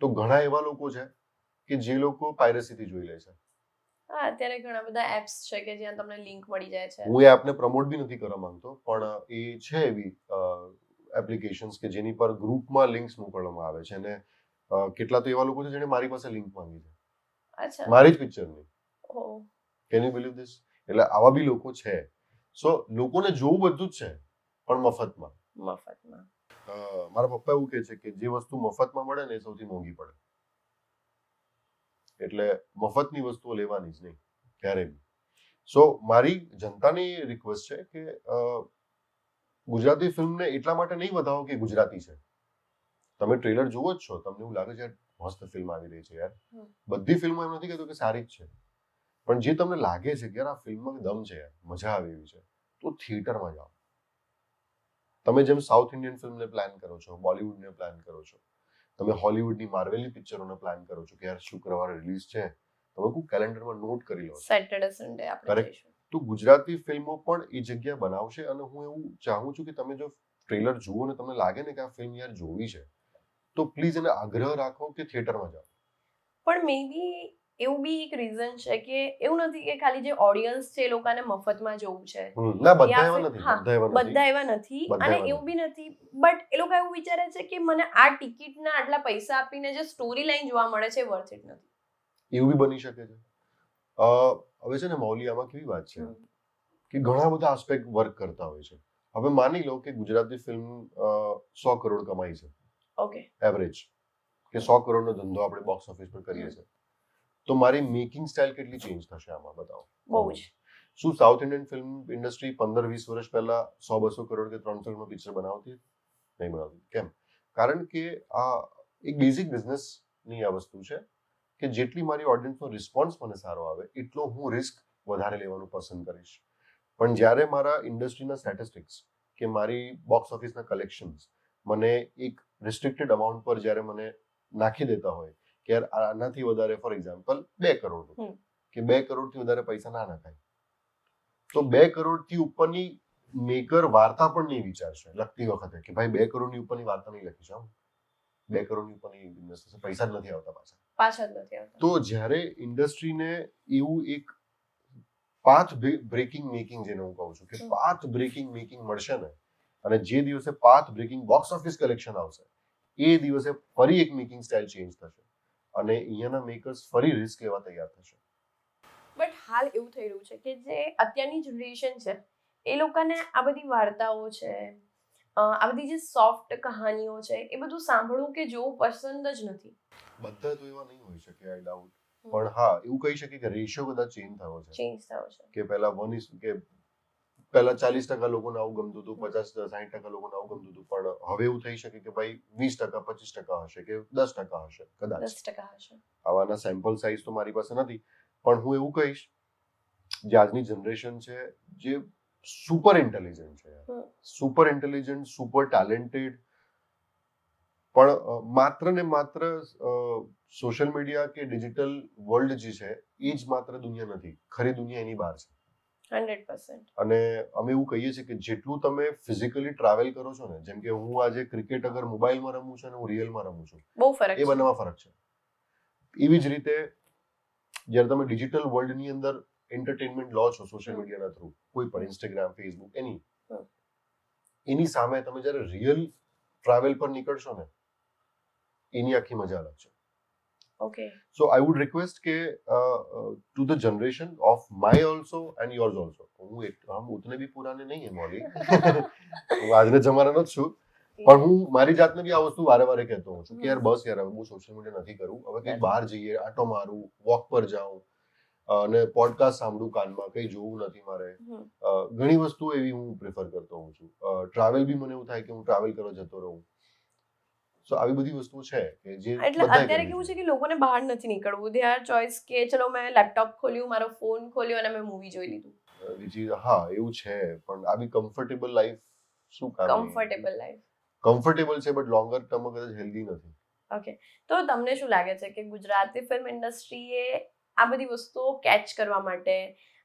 તો ઘણા એવા લોકો છે કે જે લોકો પાયરેસીથી જોઈ લે છે. હા, અત્યારે ઘણા બધા એપ્સ છે કે જ્યાં તમને લિંક મળી જાય છે. હું એ એપને પ્રમોટ બી નથી કરવા માંગતો, પણ એ છે એવી એપ્લિકેશન્સ કે જેની પર ગ્રુપમાં લિંક્સ મોકલવામાં આવે છે, અને કેટલા તો એવા લોકો છે જેને મારી પાસે લિંક માંગી છે. અચ્છા. મારી જ પિક્ચરની. Oh. Can you believe this? એટલે આવા બી લોકો છે. સો લોકોને જોવું બધું જ છે, પણ મફતમાં. મારા પપ્પા એવું કહે છે કે જે વસ્તુ મફતમાં મળે ને એ સૌથી મોંઘી પડે. એટલે મફતની વસ્તુઓ લેવાની જ નહીં ક્યારે બી. સો મારી જનતાની રિક્વેસ્ટ છે કે ગુજરાતી ફિલ્મને એટલા માટે નહીં વધાવો કે ગુજરાતી છે. તમે ટ્રેલર જુઓ જ છો, તમને એવું લાગે છે મસ્ત ફિલ્મ આવી રહી છે યાર. બધી ફિલ્મો એમ નથી કહેતો કે સારી જ છે, પણ જે તમને લાગે છે કે યાર આ ફિલ્મમાં દમ છે યાર, મજા આવે એવી છે, તો થિયેટરમાં જાઓ. તમે જેમ સાઉથ ઇન્ડિયન ફિલ્મને પ્લાન કરો છો, બોલિવૂડને પ્લાન કરો છો, તમે હોલિવૂડની માર્વેલની પિક્ચરોને પ્લાન કરો છો કે યાર શુક્રવારે રિલીઝ છે, તમે કોઈ કેલેન્ડરમાં નોટ કરી લો. સેટરડે સન્ડે આપણે જઈશું. તો ગુજરાતી ફિલ્મો પણ એ જગ્યા બનાવશે, અને હું એવું ચાહું છું કે તમે જો ટ્રેલર જુઓ ને તમને લાગે ને કે આ ફિલ્મ યાર જોવી છે, તો પ્લીઝ એને આગ્રહ રાખો કે થિયેટરમાં જાઓ. પણ મે બી એવું બી એક રીઝન છે કે એવું નથી કે ખાલી જે ઓડિયન્સ છે એ લોકોને મફતમાં જોવું છે. ના, બધા એવા નથી. બધા એવા નથી, અને એવું બી નથી, બટ એ લોકો એવું વિચારે છે કે મને આ ટિકિટના આટલા પૈસા આપીને જે સ્ટોરી લાઈન જોવા મળે છે વર્થ ઇટ નથી. એવું બી બની શકે છે. હવે છે ને મૌલી, આમાં કેવી વાત છે કે ઘણા બધા આસ્પેક્ટ વર્ક કરતા હોય છે. હવે માની લો કે ગુજરાતી ફિલ્મ 100 કરોડ કમાઈ છે. ઓકે. એવરેજ કે 100 કરોડનો ધંધો આપણે બોક્સ ઓફિસ પર કરીએ છીએ, તો મારી મેકિંગ સ્ટાઇલ કેટલી ચેન્જ થશે આમાં બતાવો. બહુ જ. શું સાઉથ ઇન્ડિયન ફિલ્મ ઇન્ડસ્ટ્રી 15-20 વર્ષ પહેલા 100-200 કરોડ કે 300 કરોડનો પિક્ચર બનાવતી? નહીં બનાવતી. કેમ? કારણ કે આ એક બેઝિક બિઝનેસની આ વસ્તુ છે કે જેટલી મારી ઓડિયન્સનો રિસ્પોન્સ મને સારો આવે એટલો હું રિસ્ક વધારે લેવાનું પસંદ કરીશ. પણ જ્યારે મારા ઇન્ડસ્ટ્રીના સ્ટેટિસ્ટિક્સ કે મારી બોક્સ ઓફિસના કલેક્શન્સ મને એક રિસ્ટ્રિક્ટેડ અમાઉન્ટ પર જ્યારે મને નાખી દેતા હોય કે યાર આનાથી વધારે, ફોર એક્ઝામ્પલ 2 કરોડનું કે 2 કરોડથી વધારે પૈસા ના નખાય. તો 2 કરોડથી ઉપરની મેકર વાર્તા પણ નહીં વિચારશે લખતી વખતે કે ભાઈ 2 કરોડની ઉપરની વાર્તા નહીં લખીશ, 2 કરોડની ઉપરની બિઝનેસ થશે, પૈસા જ નથી આવતા પાછા જ નથી આવતા. તો જ્યારે ઇન્ડસ્ટ્રીને એવું એક પાથ બ્રેકિંગ મેકિંગ જેને હું કહું છું કે પાથ બ્રેકિંગ મેકિંગ મળશે ને, અને જે દિવસે path breaking box office collection આવશે એ દિવસે ફરી એક મેકિંગ સ્ટાઇલ ચેન્જ થશે અને અહીંયાના મેકર્સ ફરી રિસ્ક લેવા તૈયાર થશે. બટ હાલ એવું થઈ રહ્યું છે કે જે અત્યારની જનરેશન છે એ લોકોને આ બધી વાર્તાઓ છે, આ બધી જે સોફ્ટ કહાનીઓ છે એ બધું સાંભળવું કે જોવું પસંદ જ નથી. બધા તો એવા નહીં હોઈ શકે આઈ ડાઉટ, પણ હા એવું કહી શકે કે રેશિયો કદાચ ચેન્જ થયો છે કે પહેલા 1 કે પહેલા 40% લોકોને આવું ગમતું હતું, 50-60% લોકોને આવું ગમતું હતું, પણ હવે એવું થઈ શકે કે ભાઈ 20% 25% હશે કે 10% હશે કદાચ. 10% હશે. આવાના સેમ્પલ સાઇઝ તો મારી પાસે નથી, પણ હું એવું કહીશ જે આજની જનરેશન છે જે સુપર ઇન્ટેલિજન્ટ છે, સુપર ઇન્ટેલિજન્ટ, સુપર ટેલેન્ટેડ, પણ માત્ર ને માત્ર સોશિયલ મીડિયા કે ડિજિટલ વર્લ્ડ જે છે એ જ માત્ર દુનિયા નથી, ખરી દુનિયા એની બહાર છે. 100%. અને અમે એવું કહીએ છીએ કે જેટલું તમે ફિઝિકલી ટ્રાવેલ કરો છો ને, જેમ કે હું આજે ક્રિકેટ અગર મોબાઈલમાં રમું છું અને હું રિયલમાં રમું છું, બહુ ફરક એ બંનેમાં ફરક છે. એવી જ રીતે જ્યારે તમે ડિજિટલ વર્લ્ડની અંદર એન્ટરટેનમેન્ટ લો છો સોશિયલ મીડિયાના થ્રુ, કોઈ પણ ઇન્સ્ટાગ્રામ, ફેસબુક, એની સામે તમે જ્યારે રિયલ ટ્રાવેલ પર નીકળશો ને એની આખી મજા અલગ છે. Okay. So I would request કે to the generation of my also and yours also, हम उतने भी पुराने नहीं है मौली, હું આજના જમાનાનો જ છું, પણ હું મારી જાતને બી આ વસ્તુ વારે વારે કહેતો હોઉં છું કે યાર બસ યાર હવે બહુ સોશિયલ મીડિયા નથી કરવું, હવે કંઈક બહાર જઈએ, આટો મારું, વોક પર જાઉં અને પોડકાસ્ટ સાંભળું કાનમાં, કંઈ જોવું નથી મારે. ઘણી વસ્તુ એવી હું પ્રિફર કરતો હોઉં છું. ટ્રાવેલ બી મને એવું થાય કે હું ટ્રાવેલ કરવા જતો રહું. સો આવી બધી વસ્તુ છે કે જે એટલે અત્યારે કેવું છે કે લોકોને બહાર નથી નીકળવું, દે આર ચોઇસ કે ચલો મેં લેપટોપ ખોલ્યું, મારો ફોન ખોલ્યો અને મેં મૂવી જોઈ લીધું. હા એવું છે, પણ આ બી કમ્ફર્ટેબલ લાઈફ શું કામ? કમ્ફર્ટેબલ લાઈફ કમ્ફર્ટેબલ છે બટ લોંગર ટર્મમાં કદાચ હેલ્ધી નથી. ઓકે. તો તમને શું લાગે છે કે ગુજરાતી ફિલ્મ ઇન્ડસ્ટ્રીએ આ બધી વસ્તુઓ કેચ કરવા માટે,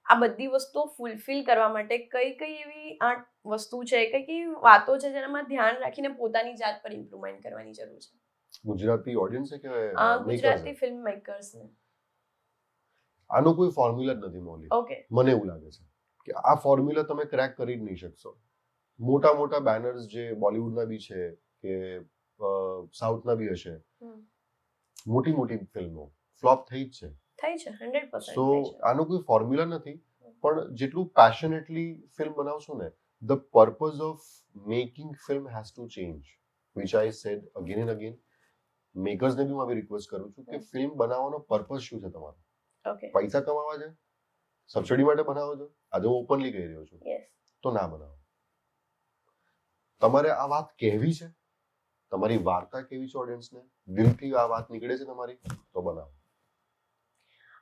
આ બધી વસ્તુઓ ફૂલફિલ કરવા માટે કઈ કઈ એવી આ વસ્તુ છે, કઈ કઈ વાતો છે જેનામાં ધ્યાન રાખીને પોતાની જાત પર ઇમ્પ્રુવમેન્ટ કરવાની જરૂર છે ગુજરાતી ઓડિયન્સ કે ગુજરાતી ફિલ્મ મેકર્સને? આનો કોઈ ફોર્મ્યુલા જ નથી મૌલિક. ઓકે. મને એવું લાગે છે કે આ ફોર્મ્યુલા તમે ક્રેક કરી જ નહીં શકશો. મોટા મોટા બેનર્સ જે બોલિવૂડના બી છે કે સાઉથના બી હશે, મોટી મોટી ફિલ્મો ફ્લોપ થઈ જ છે. થઈ છે 100%. સો આનો કોઈ ફોર્મ્યુલા નથી, પણ જેટલું પેશનેટલી ફિલ્મ બનાવશો ને, the purpose of making film has to change, which I said again and again. મેકર્સને બી હું આવી રિક્વેસ્ટ કરું છું કે ફિલ્મ બનાવવાનો પર્પઝ શું છે તમારો? ઓકે. પૈસા કમાવા છે? સબસિડી માટે બનાવો છો? આજે હું ઓપનલી કહી રહ્યો છું, તો ના બનાવો. તમારે આ વાત કહેવી છે, તમારી વાર્તા કેવી છે ઓડિયન્સને, દિલથી આ વાત નીકળે છે તમારી, તો બનાવો.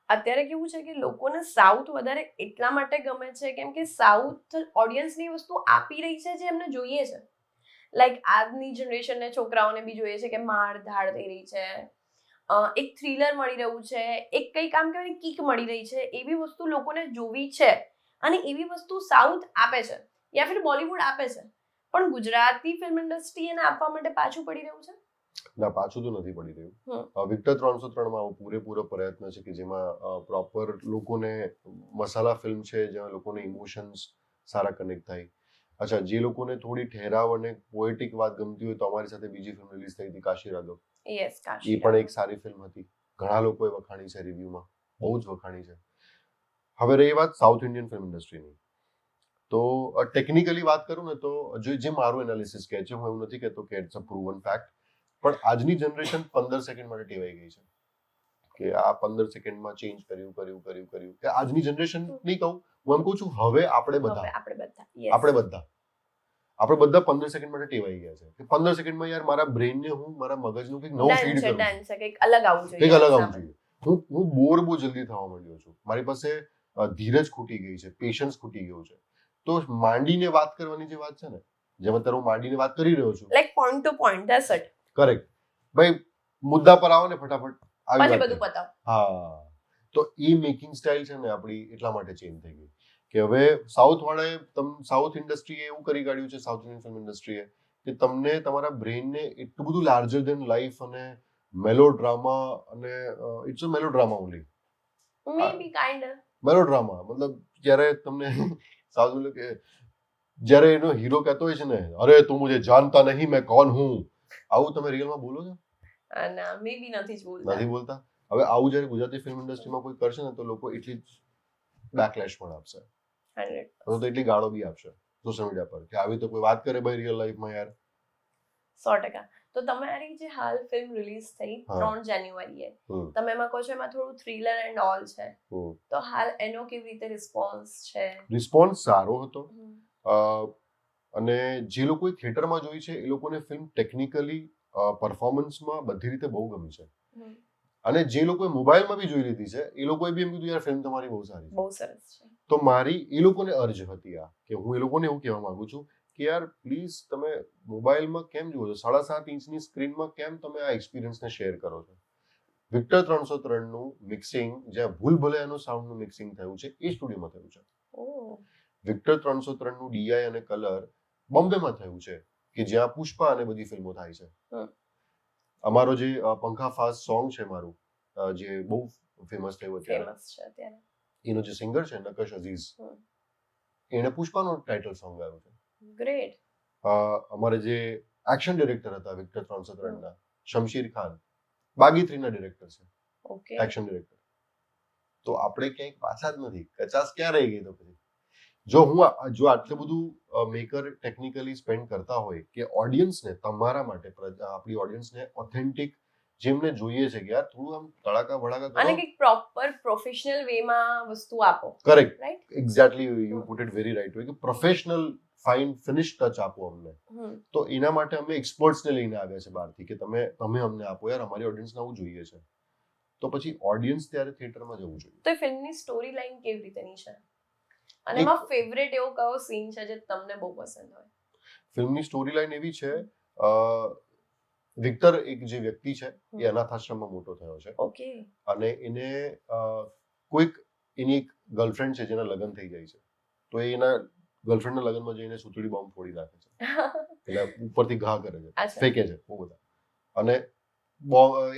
અત્યારે કેવું છે કે લોકોને સાઉથ વધારે એટલા માટે ગમે છે કેમ કે સાઉથ ઓડિયન્સની વસ્તુ આપી રહી છે જે એમને જોઈએ છે. લાઈક આજની જનરેશનને છોકરાઓને બી જોઈએ છે કે માર ધાડ થઈ રહી છે, એક થ્રિલર મળી રહ્યું છે, એક કંઈક આમ કહેવાય કિક મળી રહી છે, એવી વસ્તુ લોકોને જોવી છે અને એવી વસ્તુ સાઉથ આપે છે યા ફિર બોલિવૂડ આપે છે, પણ ગુજરાતી ફિલ્મ ઇન્ડસ્ટ્રી એને આપવા માટે પાછું પડી રહ્યું છે. ના, પાછું તો નથી પડી રહ્યું. વિક્ટર 303 પૂરેપૂરો પ્રયત્ન છે કે જેમાં પ્રોપર લોકોને મસાલા ફિલ્મ છે, જેમાં લોકોને ઇમોશન્સ સારા કનેક્ટ થાય. અચ્છા, જે લોકોને થોડી ઠહેરાવ અને પોએટિક વાત ગમતી હોય તો અમારી સાથે બીજી ફિલ્મ રિલીઝ થઈ હતી કાશી રાઘવ. યસ, એ પણ એક સારી ફિલ્મ હતી, ઘણા લોકોએ વખાણી છે રિવ્યુમાં, બહુ જ વખાણી છે. હવે રહી વાત સાઉથ ઇન્ડિયન ફિલ્મ ઇન્ડસ્ટ્રીની, તો ટેકનિકલી વાત કરું ને તો જે મારું એનાલિસિસ કહે છે, હું એવું નથી કહેતો કે ઇટ્સ અ પ્રૂવન ફેક્ટ, પણ આજની જનરેશન 15 સેકન્ડ માટે ટેવાઈ ગઈ છે કે આ 15 સેકન્ડમાં ચેન્જ કર્યું. કે આજની જનરેશન નહીં કહું, હું એમ કહું છું હવે આપણે બધા 15 સેકન્ડ માટે ટેવાઈ ગયા છે કે 15 સેકન્ડમાં યાર મારા બ્રેઇનને હું મારા મગજનું કંઈક નવું ફીડ કરું, કંઈક અલગ આવવું જોઈએ. હું બોર બહુ જલ્દી થવા માંડ્યો છું, મારી પાસે ધીરજ ખૂટી ગઈ છે, પેશન્સ ખૂટી ગયું છે. તો માંડીને વાત કરવાની જે વાત છે ને, જેમ અત્યારે હું માંડીને વાત કરી રહ્યો છું, like point to point, that's it. Correct ભાઈ, મુદ્દા પર આવો ને ફટાફટ, પછી બધું પતાવો. હા, તો એ મેકિંગ સ્ટાઇલ છે ને આપણી એટલા માટે ચેન્જ થઈ ગઈ કે હવે સાઉથ ઇન્ડસ્ટ્રીએ એવું કરી કાઢ્યું છે, સાઉથ ઇન્ડિયન ફિલ્મ ઇન્ડસ્ટ્રીએ, કે તમને તમારા બ્રેનને એટલું બધું લાર્જર દેન લાઈફ અને મેલોડ્રામા અને it's a melodrama only. Maybe kind of melodrama મતલબ જ્યારે તમને સાઉથ મતલબ કે જ્યારે એનો હીરો કહેતો હોય છે ને, અરે તું મુझे जानता नहीं मैं कौन हूँ, આવું તમે રિયલમાં બોલો છો? ના મે બી નથી જ બોલતા. નથી બોલતા. હવે આવું જ્યારે ગુજરાતી ફિલ્મ ઇન્ડસ્ટ્રીમાં કોઈ કરશે ને તો લોકો એટલી બેકલેશ પણ આપશે, 100%. તો એટલી ગાળો બી આપશે સોશિયલ મીડિયા પર કે આવી તો કોઈ વાત કરે ભાઈ રિયલ લાઈફમાં યાર. 100%. તો તમારી જે હાલ ફિલ્મ રિલીઝ થઈ હા. 3 જાન્યુઆરીએ, હમ. તમે એમાં કહો છો એમાં થોડું થ્રિલર એન્ડ ઓલ છે, હમ. તો હાલ એનો કેવી રીતે રિસ્પોન્સ છે? રિસ્પોન્સ સારો હતો. અને જે લોકોએ થિયેટરમાં જોઈ છે એ લોકોને ફિલ્મ ટેકનિકલી પરફોર્મન્સમાં બધી રીતે બહુ ગમી છે. અને જે લોકોએ મોબાઈલમાં બી જોઈ લીધી છે એ લોકોએ બી એમ કીધું યાર ફિલ્મ તમારી બહુ સારી છે. બહુ સરસ છે. તો મારી એ લોકોને અર્જ હતી આ કે હું એ લોકોને એવું કહેવા માંગુ છું કે યાર પ્લીઝ તમે મોબાઈલમાં કેમ જુઓ છો, 7.5 ઇંચની સ્ક્રીનમાં કેમ તમે આ એક્સપિરિયન્સને શેર કરો છો? વિક્ટર 303 નું મિક્સિંગ, જ્યાં ભૂલ ભુલૈયાનું સાઉન્ડનું મિક્સિંગ થયું છે એ સ્ટુડિયોમાં થયું છે. વિક્ટર 303 નું ડીઆઈ અને કલર બોમ્બેમાં થયું છે કે જ્યાં પુષ્પા અને બધી ફિલ્મો થાય છે. અમારો જે પંખા ફાસ સોંગ છે મારું, જે બહુ ફેમસ થયું અત્યારે, એનો જે સિંગર છે નકશ અઝીઝ, એને પુષ્પાનો ટાઇટલ સોંગ ગાયું છે. ગ્રેટ. અમારે જે એક્શન ડિરેક્ટર હતા વિક્ટર 303 ના, શમશીર ખાન, બાગી 3 ના ડિરેક્ટર છે. ઓકે. Action director. તો આપણે ક્યાંક પાછા જ નથી, કચાસ ક્યાં રહી ગઈ? તો પછી જો આટલું બધું મેકર ટેકનિકલી સ્પેન્ડ કરતા હોય કે ઓડિયન્સને, તમારા માટે આપણી ઓડિયન્સને ઓથેન્ટિક જેમને જોઈએ છે કે યાર થોડું આમ તડાકા ભડાકા કરો અને એક પ્રોપર પ્રોફેશનલ વેમાં વસ્તુ આપો. Correct, right, exactly, you put it very right way, કે પ્રોફેશનલ ફાઇન ફિનિશ ટચ આપો અમને. તો એના માટે અમે એક્સપર્ટ્સને લઈને આવ્યા છે બહારથી કે તમે અમને આપો યાર, અમારી ઓડિયન્સને આવું જોઈએ છે. તો પછી ઓડિયન્સ ત્યારે થિયેટરમાં જવું જોઈએ. તો ફિલ્મની સ્ટોરી લાઈન કેવી રીતેની છે અને એમાં ફેવરેટ એવો કયો સીન છે જે તમને બહુ પસંદ હોય? ફિલ્મની સ્ટોરી લાઈન એવી છે, વિક્ટર એક જે વ્યક્તિ છે એ અનાથ આશ્રમમાં મોટો થયો છે. ઓકે. અને એને એની એક ગર્લફ્રેન્ડ છે જેના લગ્ન થઈ જાય છે, તો એ એના ગર્લફ્રેન્ડના લગ્નમાં જઈને સુતળી બોમ્બ ફોડી નાખે છે, એટલે ઉપરથી ઘા કરે છે, ફેંકે છે બહુ બધા, અને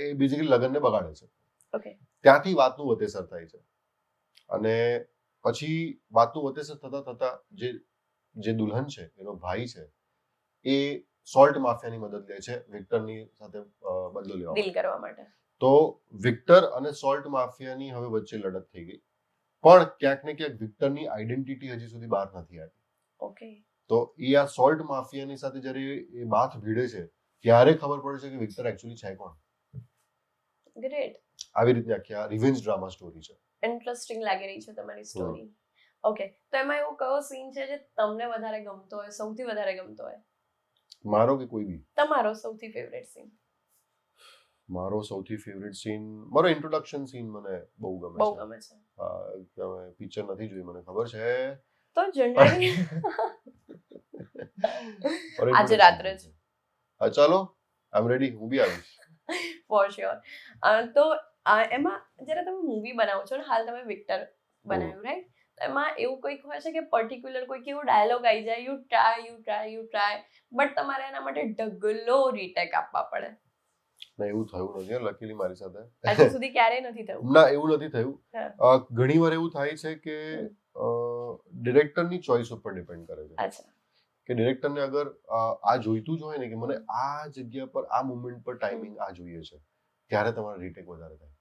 એ બેઝિકલી લગ્નને બગાડે છે. ઓકે. ત્યાંથી વાતનું વતેસર થાય છે. અને પછી વાતનું વતેસર થતા જે દુલ્હન છે, એનો ભાઈ છે, એ સોલ્ટ માફિયાની મદદ લે છે વિક્ટરની સાથે બદલો લેવા ડીલ કરવા માટે. તો વિક્ટર અને સોલ્ટ માફિયાની હવે વચ્ચે લડત થઈ ગઈ, પણ ક્યાંક ને ક્યાંક વિક્ટરની આઈડેન્ટિટી હજી સુધી બહાર નથી આવી. ઓકે. તો એ આ સોલ્ટ માફિયાની સાથે જ્યારે એ બાથ ભીડે છે ત્યારે ખબર પડે છે કે વિક્ટર એકચ્યુઅલી છે કોણ. ગ્રેટ. આવી રીતે આખી આ રિવેન્જ ડ્રામા સ્ટોરી છે. ઇન્ટરેસ્ટિંગ લાગી રહી છે તમારી સ્ટોરી. ઓકે, તો એમાં એવો કયો સીન છે જે તમને વધારે ગમતો હોય, સૌથી વધારે ગમતો હોય? મારો કે કોઈ બી? તમારો સૌથી ફેવરેટ સીન. મારો સૌથી ફેવરેટ સીન મારો ઇન્ટ્રોડક્શન સીન મને બહુ ગમે છે. બહુ ગમે છે. તમે પિક્ચર નથી જોઈ મને ખબર છે. તો જનરલી આજે રાત્રે જ. હા ચાલો, આઈ એમ રેડી, હું બી આવીશ. For sure. તો એમાં જ્યારે તમે મૂવી બનાવો છો ને, હાલ તમે વિક્ટર બનાવ્યું રાઈટ, એમાં એવું કંઈક હોય છે કે પર્ટિક્યુલર કોઈક એવો ડાયલોગ આવી જાય, યુ ટ્રાય, બટ તમારે એના માટે ઢગલો રીટેક આપવા પડે? ના, એવું થયું નથી લકીલી મારી સાથે. હજી સુધી ક્યારેય નથી થયું? ના, એવું નથી થયું. ઘણી વાર એવું થાય છે કે ડિરેક્ટરની ચોઇસ ઉપર ડિપેન્ડ કરે છે. અચ્છા. કે ડિરેક્ટરને અગર આ જોઈતું જ હોય ને કે મને આ જગ્યા પર આ મોમેન્ટ પર ટાઈમિંગ આ જોઈએ છે, ત્યારે તમારે રીટેક વધારે થાય.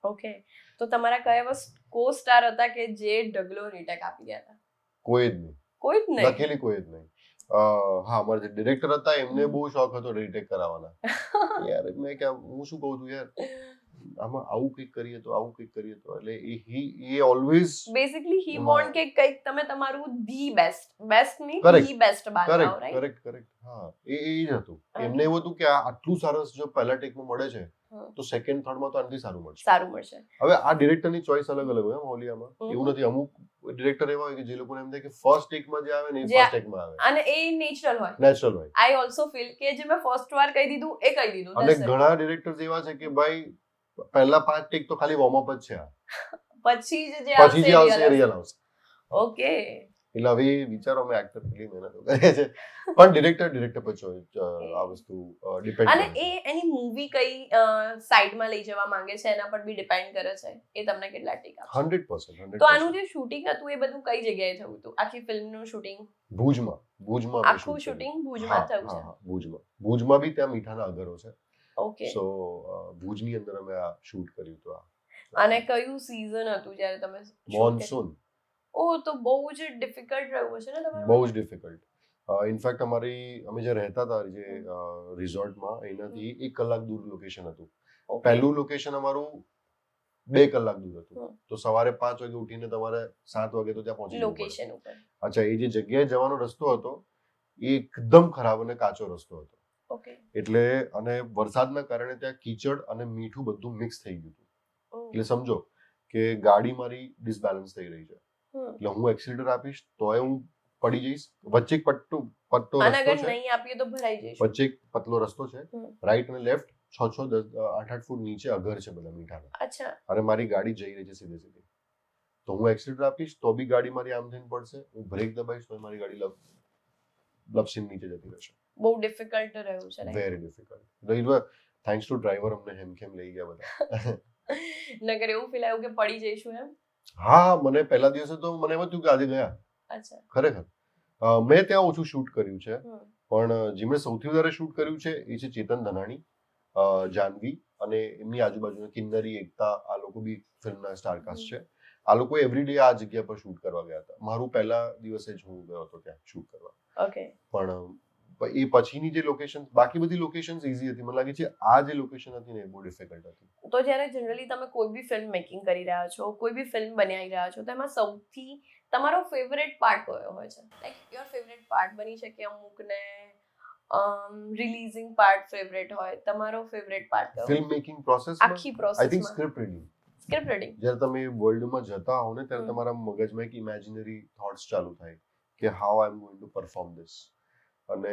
ઓકે, તો તમારા કયા એવા કો સ્ટાર હતા કે જે ઢગલો રીટેક આપી ગયા હતા? કોઈ જ નહીં. કોઈ જ નહીં? લકીલી કોઈ જ નહીં. હા, અમારા જે ડિરેક્ટર હતા એમને બહુ શોખ હતો રીટેક કરાવવાના. યાર મેં કે હું શું કહું છું યાર, આમાં આવું કંઈક કરીએ તો એટલે he always basically he want કે કંઈક તમે તમારું ધી બેસ્ટ ની ધી બેસ્ટ બનાવો, રાઈટ? કરેક્ટ. હા, એ જ હતું. એમને એવું હતું કે આટલું સરસ જો પહેલા ટેકમાં મળે છે તો સેકન્ડ થર્ડમાં તો આનાથી સારું મળશે. હવે આ ડિરેક્ટરની ચોઇસ અલગ અલગ હોય ઓલિયામાં, એવું નથી. અમુક ડિરેક્ટર એવા હોય કે જે લોકોને એમ થાય કે ફર્સ્ટ ટેકમાં જે આવે ને એ ફર્સ્ટ ટેકમાં આવે, અને એ નેચરલ હોય. આઈ ઓલસો ફીલ કે જે મેં ફર્સ્ટ વાર કહી દીધું એ કહી દીધું. અને ઘણા ડિરેક્ટર્સ એવા છે કે ભાઈ પહેલા 5 ટેક તો ખાલી વોર્મ અપ જ છે આ. પછી જ જે પછી જે આવશે આવશે રિયલ આવશે. ઓકે. એટલે હવે વિચારો અમે એક્ટર કેટલી મહેનત કરે છે, પણ ડિરેક્ટર પર આ વસ્તુ ડિપેન્ડ અને કરે એ છે. એની મૂવી કઈ સાઈડમાં લઈ જવા માંગે છે એના પર બી ડિપેન્ડ કરે છે એ તમને કેટલા ટેક આપશે. 100%. તો આનું જે શૂટિંગ હતું એ બધું કઈ જગ્યાએ થયું હતું? આખી ફિલ્મનું શૂટિંગ ભુજમાં અમે આખું shoot કર્યું. શૂટિંગ ભુજમાં જ થયું હા, છે? હા, ભુજમાં બી ત્યાં મીઠાના અગરો છે. ઓકે. સો ભુજની અંદર અમે આ શૂટ કર્યું હતું. અને કયું સીઝન હતું જ્યારે તમે મોન્સૂન. ઓ તો બહુ જ ડિફિકલ્ટ રહ્યું છે ને તમારું? બહુ જ ડિફિકલ્ટ. ઇનફેક્ટ અમે જે રહેતા હતા જે રિસોર્ટમાં એનાથી 1 કલાક દૂર લોકેશન હતું. Okay. પહેલું લોકેશન અમારું 2 કલાક દૂર હતું. હમ. તો સવારે 5 વાગે ઉઠીને તમારે 7 વાગે તો ત્યાં પહોંચી જવું પડે. લોકેશન ઉપર. અચ્છા, એ જે જગ્યાએ જવાનો રસ્તો હતો એ એકદમ ખરાબ અને કાચો રસ્તો હતો. ઓકે. એટલે અને વરસાદના કારણે ત્યાં કીચડ અને મીઠું બધું મિક્સ થઈ ગયું હતું. એટલે સમજો કે ગાડી મારી ડિસબેલેન્સ થઈ રહી છે. એટલે હું એક્સિલેટર આપીશ તોય હું પડી જઈશ. વચ્ચે એક પટ્ટો અને રસ્તો અગર છે, નહીં આપીએ તો ભરાઈ જઈશ. વચ્ચે એક પતલો રસ્તો છે, રાઈટ અને લેફ્ટ 6 8 ફૂટ નીચે અગર છે બધા મીઠાના. અચ્છા. અને મારી ગાડી જઈ રહી છે સીધી. તો હું એક્સિલેટર આપીશ તો બી ગાડી મારી આમ થઈને પડશે, હું બ્રેક દબાઈશ તો મારી ગાડી લપસીને નીચે જતી રહેશે. બહુ ડિફિકલ્ટ રહ્યું છે. Very difficult. Thanks to driver અમને હેમખેમ લઈ ગયા બધા. નકર એવું ફીલ આવ્યું કે પડી જઈશું એમ? હા, મને પહેલા દિવસે તો મને એમ હતું કે આજે ગયા. અચ્છા. ખરેખર મેં ત્યાં ઓછું શૂટ કર્યું છે, પણ જે મેં સૌથી વધારે શૂટ કર્યું છે એ છે ચેતન ધનાણી, જાનવી અને એમની આજુબાજુના કિન્નરી, એકતા, આ લોકો બી ફિલ્મના સ્ટારકાસ્ટ છે. આ લોકો એવરીડે આ જગ્યા પર શૂટ કરવા ગયા હતા. મારું પહેલા દિવસે જ હું ગયો હતો ત્યાં શૂટ કરવા. ઓકે. પણ એ પછીની જે લોકેશન, બાકી બધી લોકેશન્સ ઈઝી હતી. મને લાગે છે આ જે લોકેશન હતી ને એ બહુ ડિફિકલ્ટ હતી. તો જ્યારે જનરલી તમે કોઈ બી ફિલ્મ મેકિંગ કરી રહ્યા છો, કોઈ બી ફિલ્મ બનાવી રહ્યા છો, તો એમાં સૌથી તમારો ફેવરેટ પાર્ટ કયો હોય છે? લાઈક યોર ફેવરેટ પાર્ટ બની શકે અમુકને રિલીઝિંગ પાર્ટ ફેવરેટ હોય. તમારો ફેવરેટ પાર્ટ કયો? ફિલ્મ મેકિંગ પ્રોસેસમાં આખી આઈ થિંક પ્રોસેસમાં સ્ક્રિપ્ટ રીડિંગ. Script reading. જ્યારે તમે વર્લ્ડમાં જતા હો ને ત્યારે તમારા મગજમાં એક ઇમેજિનરી થોટ્સ ચાલુ થાય કે how I am going to perform this. અને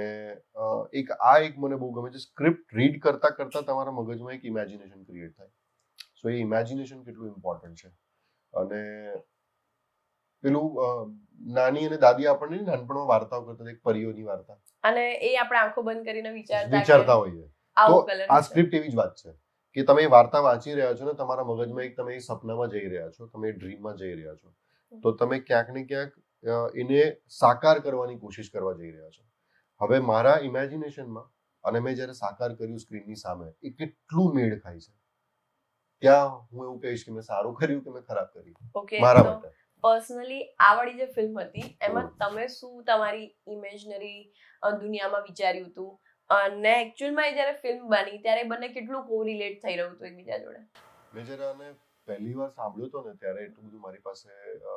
એક મને બહુ ગમે છે, સ્ક્રિપ્ટ રીડ કરતા તમારા મગજમાં એક ઇમેજિનેશન ક્રિએટ થાય. સો એ ઇમેજિનેશન કેટલું ઇમ્પોર્ટન્ટ છે. અને પેલું નાની અને દાદી આપણને નાનપણમાં વાર્તાઓ કરતા એક પરીઓની વાર્તા, અને એ આપણે આંખો બંધ કરીને વિચારતા હોઈએ. તો આ આ સ્ક્રિપ્ટ એવી જ વાત છે કે તમે એ વાર્તા વાંચી રહ્યા છો ને તમારા મગજમાં એક તમે સપનામાં જઈ રહ્યા છો, તમે ડ્રીમમાં જઈ રહ્યા છો, તો તમે ક્યાંક ને ક્યાંક એને સાકાર કરવાની કોશિશ કરવા જઈ રહ્યા છો. હવે મારા ઇમેજિનેશનમાં અને મેં જ્યારે સાકાર કર્યું સ્ક્રીનની સામે, એ કેટલું મેળ ખાય છે. ત્યાં હું એવું કહીશ કે મેં સારું કર્યું કે મેં ખરાબ કર્યું. ઓકે. મારા માટે પર્સનલી આ વાળી જે ફિલ્મ હતી એમાં તમે શું તમારી ઇમેજનરી દુનિયામાં વિચાર્યું હતું અને એકચ્યુઅલમાં જ્યારે ફિલ્મ બની ત્યારે બંને કેટલું કોરિલેટ થઈ રહ્યું હતું એકબીજા જોડે? મેં જ્યારે આને પહેલી વાર સાંભળ્યો હતો ને ત્યારે એટલું બધું મારી પાસે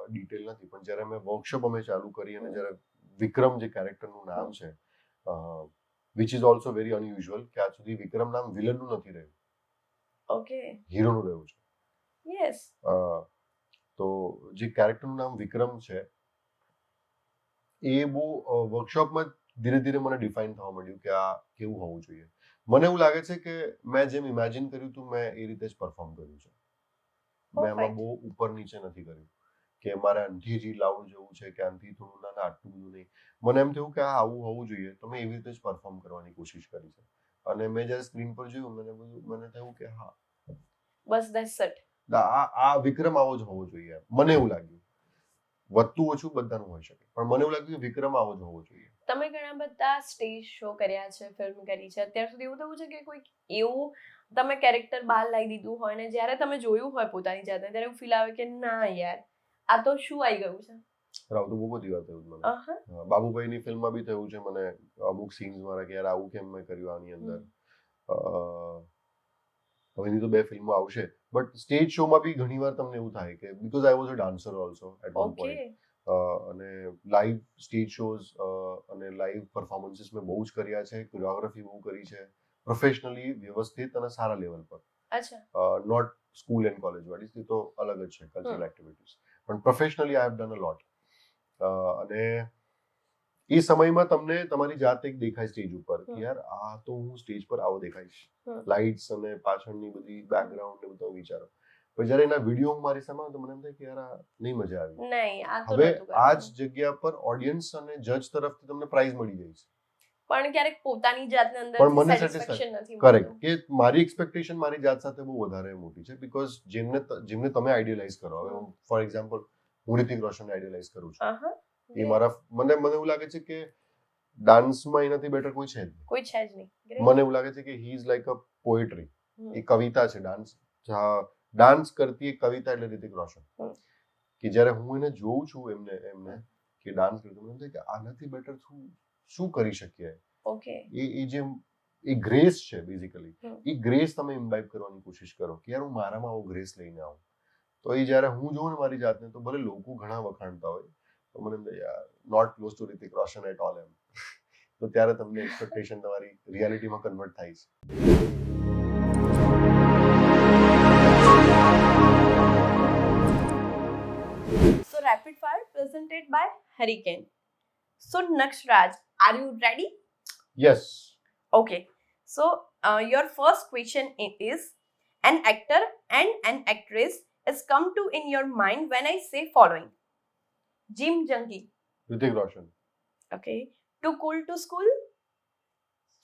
ડિટેલ નથી, પણ જ્યારે અમે વર્કશોપ ચાલુ કરી અને જ્યારે વિક્રમ જે કેરેક્ટરનું નામ છે, which is also very unusual કે આજ સુધી વિક્રમ નામ વિલનનું નથી રહ્યું. ઓકે. હીરોનું રહ્યું છે. યસ. તો જે કેરેક્ટરનું નામ વિક્રમ છે એ બહુ વર્કશોપમાં ધીરે ધીરે મને ડિફાઇન થવા માંડ્યું કે આ કેવું હોવું જોઈએ. મને એવું લાગે છે કે મેં જેમ ઇમેજિન કર્યું હતું મેં એ રીતે જ પરફોર્મ કર્યું છે. મેં એમાં બહુ ઉપર નીચે નથી કર્યું કે મારે આનથી જ લાઉડ જવું છે કે આનથી થોડું ના આટલું બધું નહીં. મને એમ થયું કે આ આવું હોવું જોઈએ તો મેં એવી રીતે જ પરફોર્મ કરવાની કોશિશ કરી છે. અને મેં જ્યારે સ્ક્રીન પર જોયું મને થયું કે હા, બસ ધેટ્સ ઇટ. આ વિક્રમ આવો જ હોવો જોઈએ. મને એવું લાગ્યું. વધતું ઓછું બધાનું હોઈ શકે, પણ મને એવું લાગ્યું કે વિક્રમ આવો જ હોવો જોઈએ. તમે ઘણા બધા સ્ટેજ શો કર્યા છે, ફિલ્મ કરી છે, અત્યાર સુધી એવું થયું છે કે કોઈક એવું તમે કેરેક્ટર બહાર લાવી દીધું હોય ને જ્યારે તમે જોયું હોય પોતાની જાતને ત્યારે એવું ફીલ આવે કે ના યાર આ તો શું આવી ગયું છે? રાવ તો બહુ બધી વાર થયું મને. બાબુભાઈની ફિલ્મમાં બી થયું છે મને અમુક સીન્સ મારા કે યાર આવું કેમ મેં કર્યું આની અંદર. હવેની તો 2 ફિલ્મો આવશે, બટ સ્ટેજ શોમાં બી ઘણી વાર તમને એવું થાય કે because I was a dancer also at one point, અને લાઈવ સ્ટેજ શોઝ અને લાઈવ પરફોર્મન્સીસ મેં બહુ જ કર્યા છે, કોરિયોગ્રાફી બહુ કરી છે, પ્રોફેશનલી વ્યવસ્થિત અને સારા લેવલ પર. અચ્છા. નોટ સ્કૂલ એન્ડ કોલેજ વાળી, તો અલગ જ છે કલ્ચરલ એક્ટિવિટીઝ, પણ professionally I have done a lot. અને એ સમયમાં તમને તમારી જાત એક દેખાય સ્ટેજ ઉપર કે હમ. યાર આ તો હું સ્ટેજ પર આવો દેખાઈશ, હમ. લાઇટ્સ અને પાછળની બધી બેકગ્રાઉન્ડ ને બધું વિચારો. પણ જ્યારે એના વિડીયો મારી સામે આવે તો મને એમ થાય કે યાર આ નહીં મજા આવી. નહીં આ તો હવે નહોતું આ કરવાનું. જ જગ્યા પર ઓડિયન્સ અને જજ તરફથી તમને પ્રાઇઝ મળી જાય છે. પણ ક્યારેક પોતાની જાતને પણ અંદરથી મને સેટિસ્ફેક્શન નથી કરેક્ટ મળતું. કે મારી એક્સપેક્ટેશન મારી જાત સાથે બહુ વધારે મોટી છે, બીકોઝ જેમને તમે આઈડિયલાઇઝ કરો, હવે ફોર એક્ઝામ્પલ હું રિતિક રોશનને આઈડિયલાઇઝ કરું છું. આહા. એ મારા મને એવું લાગે છે કે ડાન્સમાં એનાથી બેટર કોઈ છે જ નહીં. કોઈ છે જ નહીં. Great. મને એવું લાગે છે કે he is like a poetry. Hmm. એ કવિતા છે. ડાન્સ કરતી એક કવિતા એટલે રિતિક રોશન. હમ. કે જ્યારે હું એને જોઉં છું એમને કે ડાન્સ કરતો, મને એમ થાય કે આનાથી બેટર શું કરી શકીએ. ઓકે. એ જે એ ગ્રેસ છે બેઝિકલી, હમ. એ ગ્રેસ તમે ઇમ્બાઇબ કરવાની કોશિશ કરો કે યાર હું મારામાં આવો ગ્રેસ લઈને આવું. તો એ જ્યારે હું જોઉં ને મારી જાતને, તો ભલે લોકો ઘણા વખાણતા હોય તો મને એમ થાય યાર not close to Hrithik Roshan at all એમ. તો ત્યારે તમને એક્સપેક્ટેશન તમારી રિયાલિટીમાં કન્વર્ટ થાય છે. So rapid fire presented by Hurricane. So Nakshraj, are you ready? Yes. Okay. So your first question is, an actor and an actress is come to in your mind when I say following. Jim Junkie. Hrithik Roshan. Okay. Too cool to school.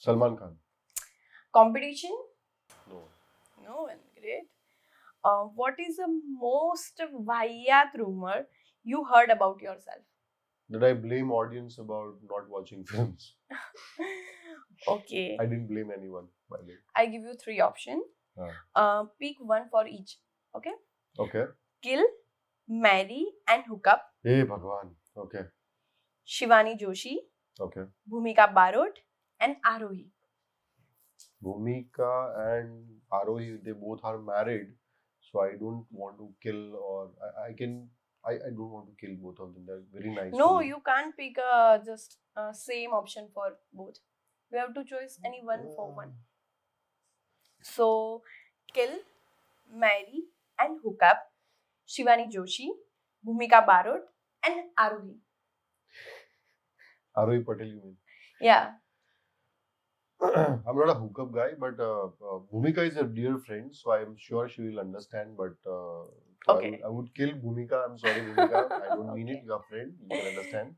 Salman Khan. Competition. No. No one. Great. What is the most vayat rumor you heard about yourself? Did I blame audience about not watching films? Okay. I didn't blame anyone, by the way. I give you 3 options. Pick one for each. Okay. Okay. Kill, marry, and hook up. Hey Bhagwan. Okay. Shivani Joshi, Okay. Bhumika Barot, and Arohi. Bhumika and Arohi, they both are married, so I don't want to kill, or I don't want to kill both of them. They're very nice. No, to me. you can't pick just same option for both. You have to choose any one for one. So, kill, marry, and hook up. Shivani Joshi, Bhumika Barot, and Arohi. Arohi Patel, you mean? Yeah. I'm not a hookup guy, but Bhumika is a dear friend, so I'm sure she will understand. But so Okay. I would kill Bhumika. I'm sorry, Bhumika. I don't mean it. You're a friend. You can understand.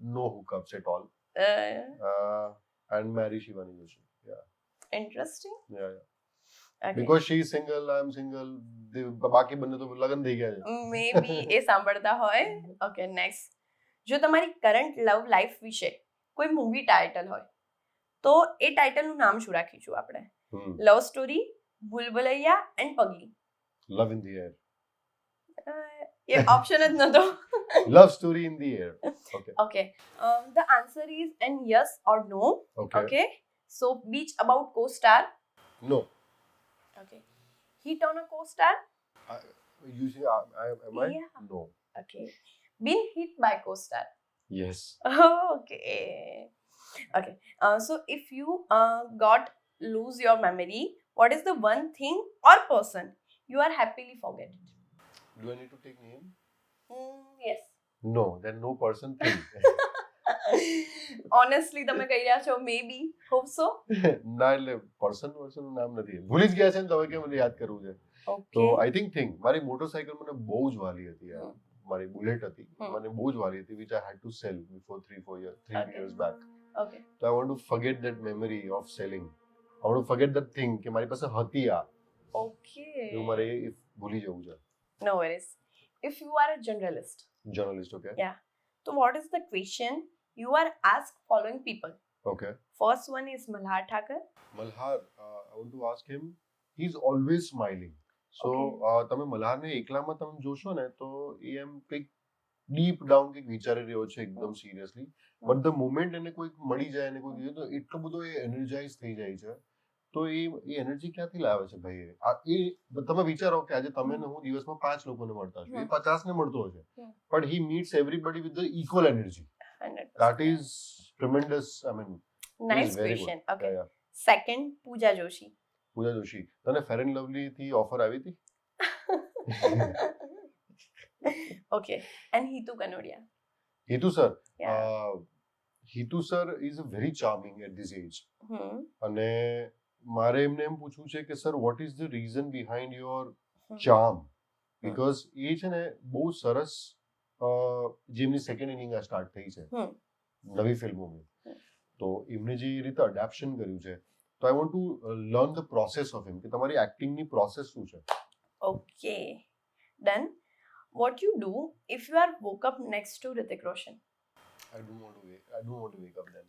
No hookups at all. And marry Shivani Joshi. Yeah. Interesting. Yeah. Okay. Because she is single, I'm single. બાકી બંને તો લગન થઈ ગયા છે. Maybe એ સાંભળતા હોય. Okay, next. જો તમારી કરંટ લવ લાઈફ વિશે કોઈ મૂવી ટાઇટલ હોય તો એ ટાઇટલનું નામ શું રાખીશું આપણે? Love story, Bhool Bhulaiyaa and Pagli. Love in the air. એ ઓપ્શન જ નતો. Love story in the air. Okay. Okay. The answer is an yes or no. Okay. Okay. So beach about co-star. No. Okay. Hit on a co-star. You say, am I? Yeah. No. Okay. Been hit by co-star. Yes. Okay. Okay. So if you got lose your memory, what is the one thing or person you are happily forget? Do I need to take name? Yes. No. Then no person thing. Honestly, તમે કહી રહ્યા છો maybe, hope so. ના એટલે person નું નામ નથી, ભૂલી જ ગયા છે ને તો હવે કેમ મને યાદ કરવું છે. તો Okay. આઈ થિંક મારી મોટરસાઇકલ મને બહુ જ વાલી હતી યાર. મારી બુલેટ હતી, મને બહુ જ વાલી હતી, which I had to sell before 3 years back. Okay. So I want to forget that memory of selling. I want to forget that thing કે મારી પાસે હતી આ. Okay. એવું મારે ભૂલી જવું છે. No worries. If you are a journalist, Journalist, okay? yeah. So what is the question you are asked following people? Okay. First one is Malhar Thakur. Malhar, I want to ask him, he's always smiling. So તમે મલ્હારને એકલામાં તમે જોશો ને તો એ એમ કંઈક deep down કંઈક વિચારી રહ્યો છે એકદમ સિરિયસલી, બટ ધ મોમેન્ટ એને કોઈક મળી જાય ને કોઈ તો એટલો બધો એ એનર્જાઇઝ થઈ જાય છે. તો એ એનર્જી ક્યાંથી લાવે છે ભાઈ? એ તમે વિચારો કે આજે તમે ને હું દિવસમાં 5 લોકોને મળતા હશે, એ 50 ને મળતો હશે, but he meets everybody with the equal energy. 100%. That is tremendous. I mean, Nice is very question. good. Okay. Yeah. Second, Pooja Joshi. Pooja Joshi, તને ફેર એન્ડ લવલી થી ઓફર આવી હતી? Okay. And Hitu Kanodia. Hitu sir Yeah. Hitu sir is very charming at this age. Hmm અને મારે એમને એમ પૂછવું છે કે sir what is the reason behind your charm, because એ છે ને બહુ સરસ જેમની સેકન્ડ ઇનિંગ આ સ્ટાર્ટ થઈ છે નવી ફિલ્મોની, તો એમને જે રીતે અડેપ્શન કર્યું છે, તો I want to learn the process of him, કે તમારી એક્ટિંગની પ્રોસેસ શું છે. Okay. Then, what you do if you are woke up next to Hrithik Roshan? I don't want to wake up then.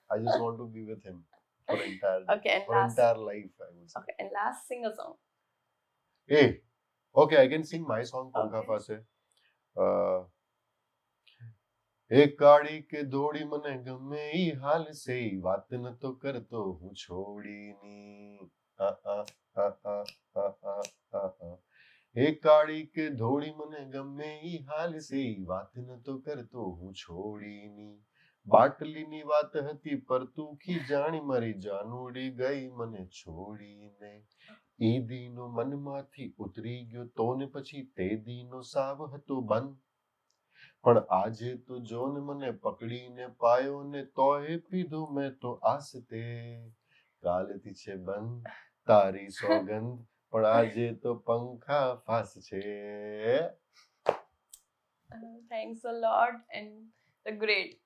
I just want to be with him for entire Okay, and for last. entire life, I would say. Okay, and last, sing a song. Hey, okay, I can sing my song पंखा Okay. પાસે. એક કાળી કે ધોળી મને ગમે ઈ હાલ સે, વાત ન તો કરતો હું છોડીની. એક કાળી કે ધોળી મને ગમે ઈ હાલ સે, વાત ન તો કરતો હું છોડીની. બાટલીની વાત હતી પર તું ખીજાણી, મારી જાન ઉડી ગઈ મને છોડીને. ઈ દીનો મનમાંથી ઉતરી ગયો તો ને પછી તે દીનો સાવ હતો બંધ, પણ આજે તો જોન મને પકડીને પાયો ને તોય પીધું મેં તો આસતે. કાલથી છે બંધ તારી સોગંધ, પણ આજે તો પંખા ફાસ છે. Thanks a lot, and the great.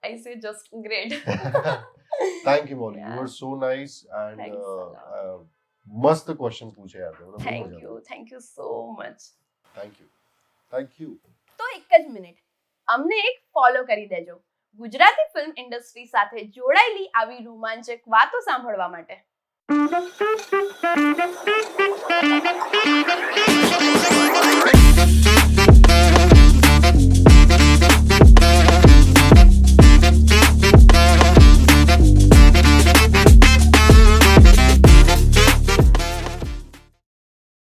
I say just great. Thank you, Molly. You Yeah. were so nice and Thanks a lot. મસ્ત ક્વેશ્ચન પૂછે યાર તમને. બહુ Thank મજા you. Thank you so much. આવી. Thank you. તો એક જ મિનિટ, અમને એક ફોલો કરી દેજો ગુજરાતી ફિલ્મ ઇન્ડસ્ટ્રી સાથે જોડાયેલી આવી રોમાંચક વાતો સાંભળવા માટે.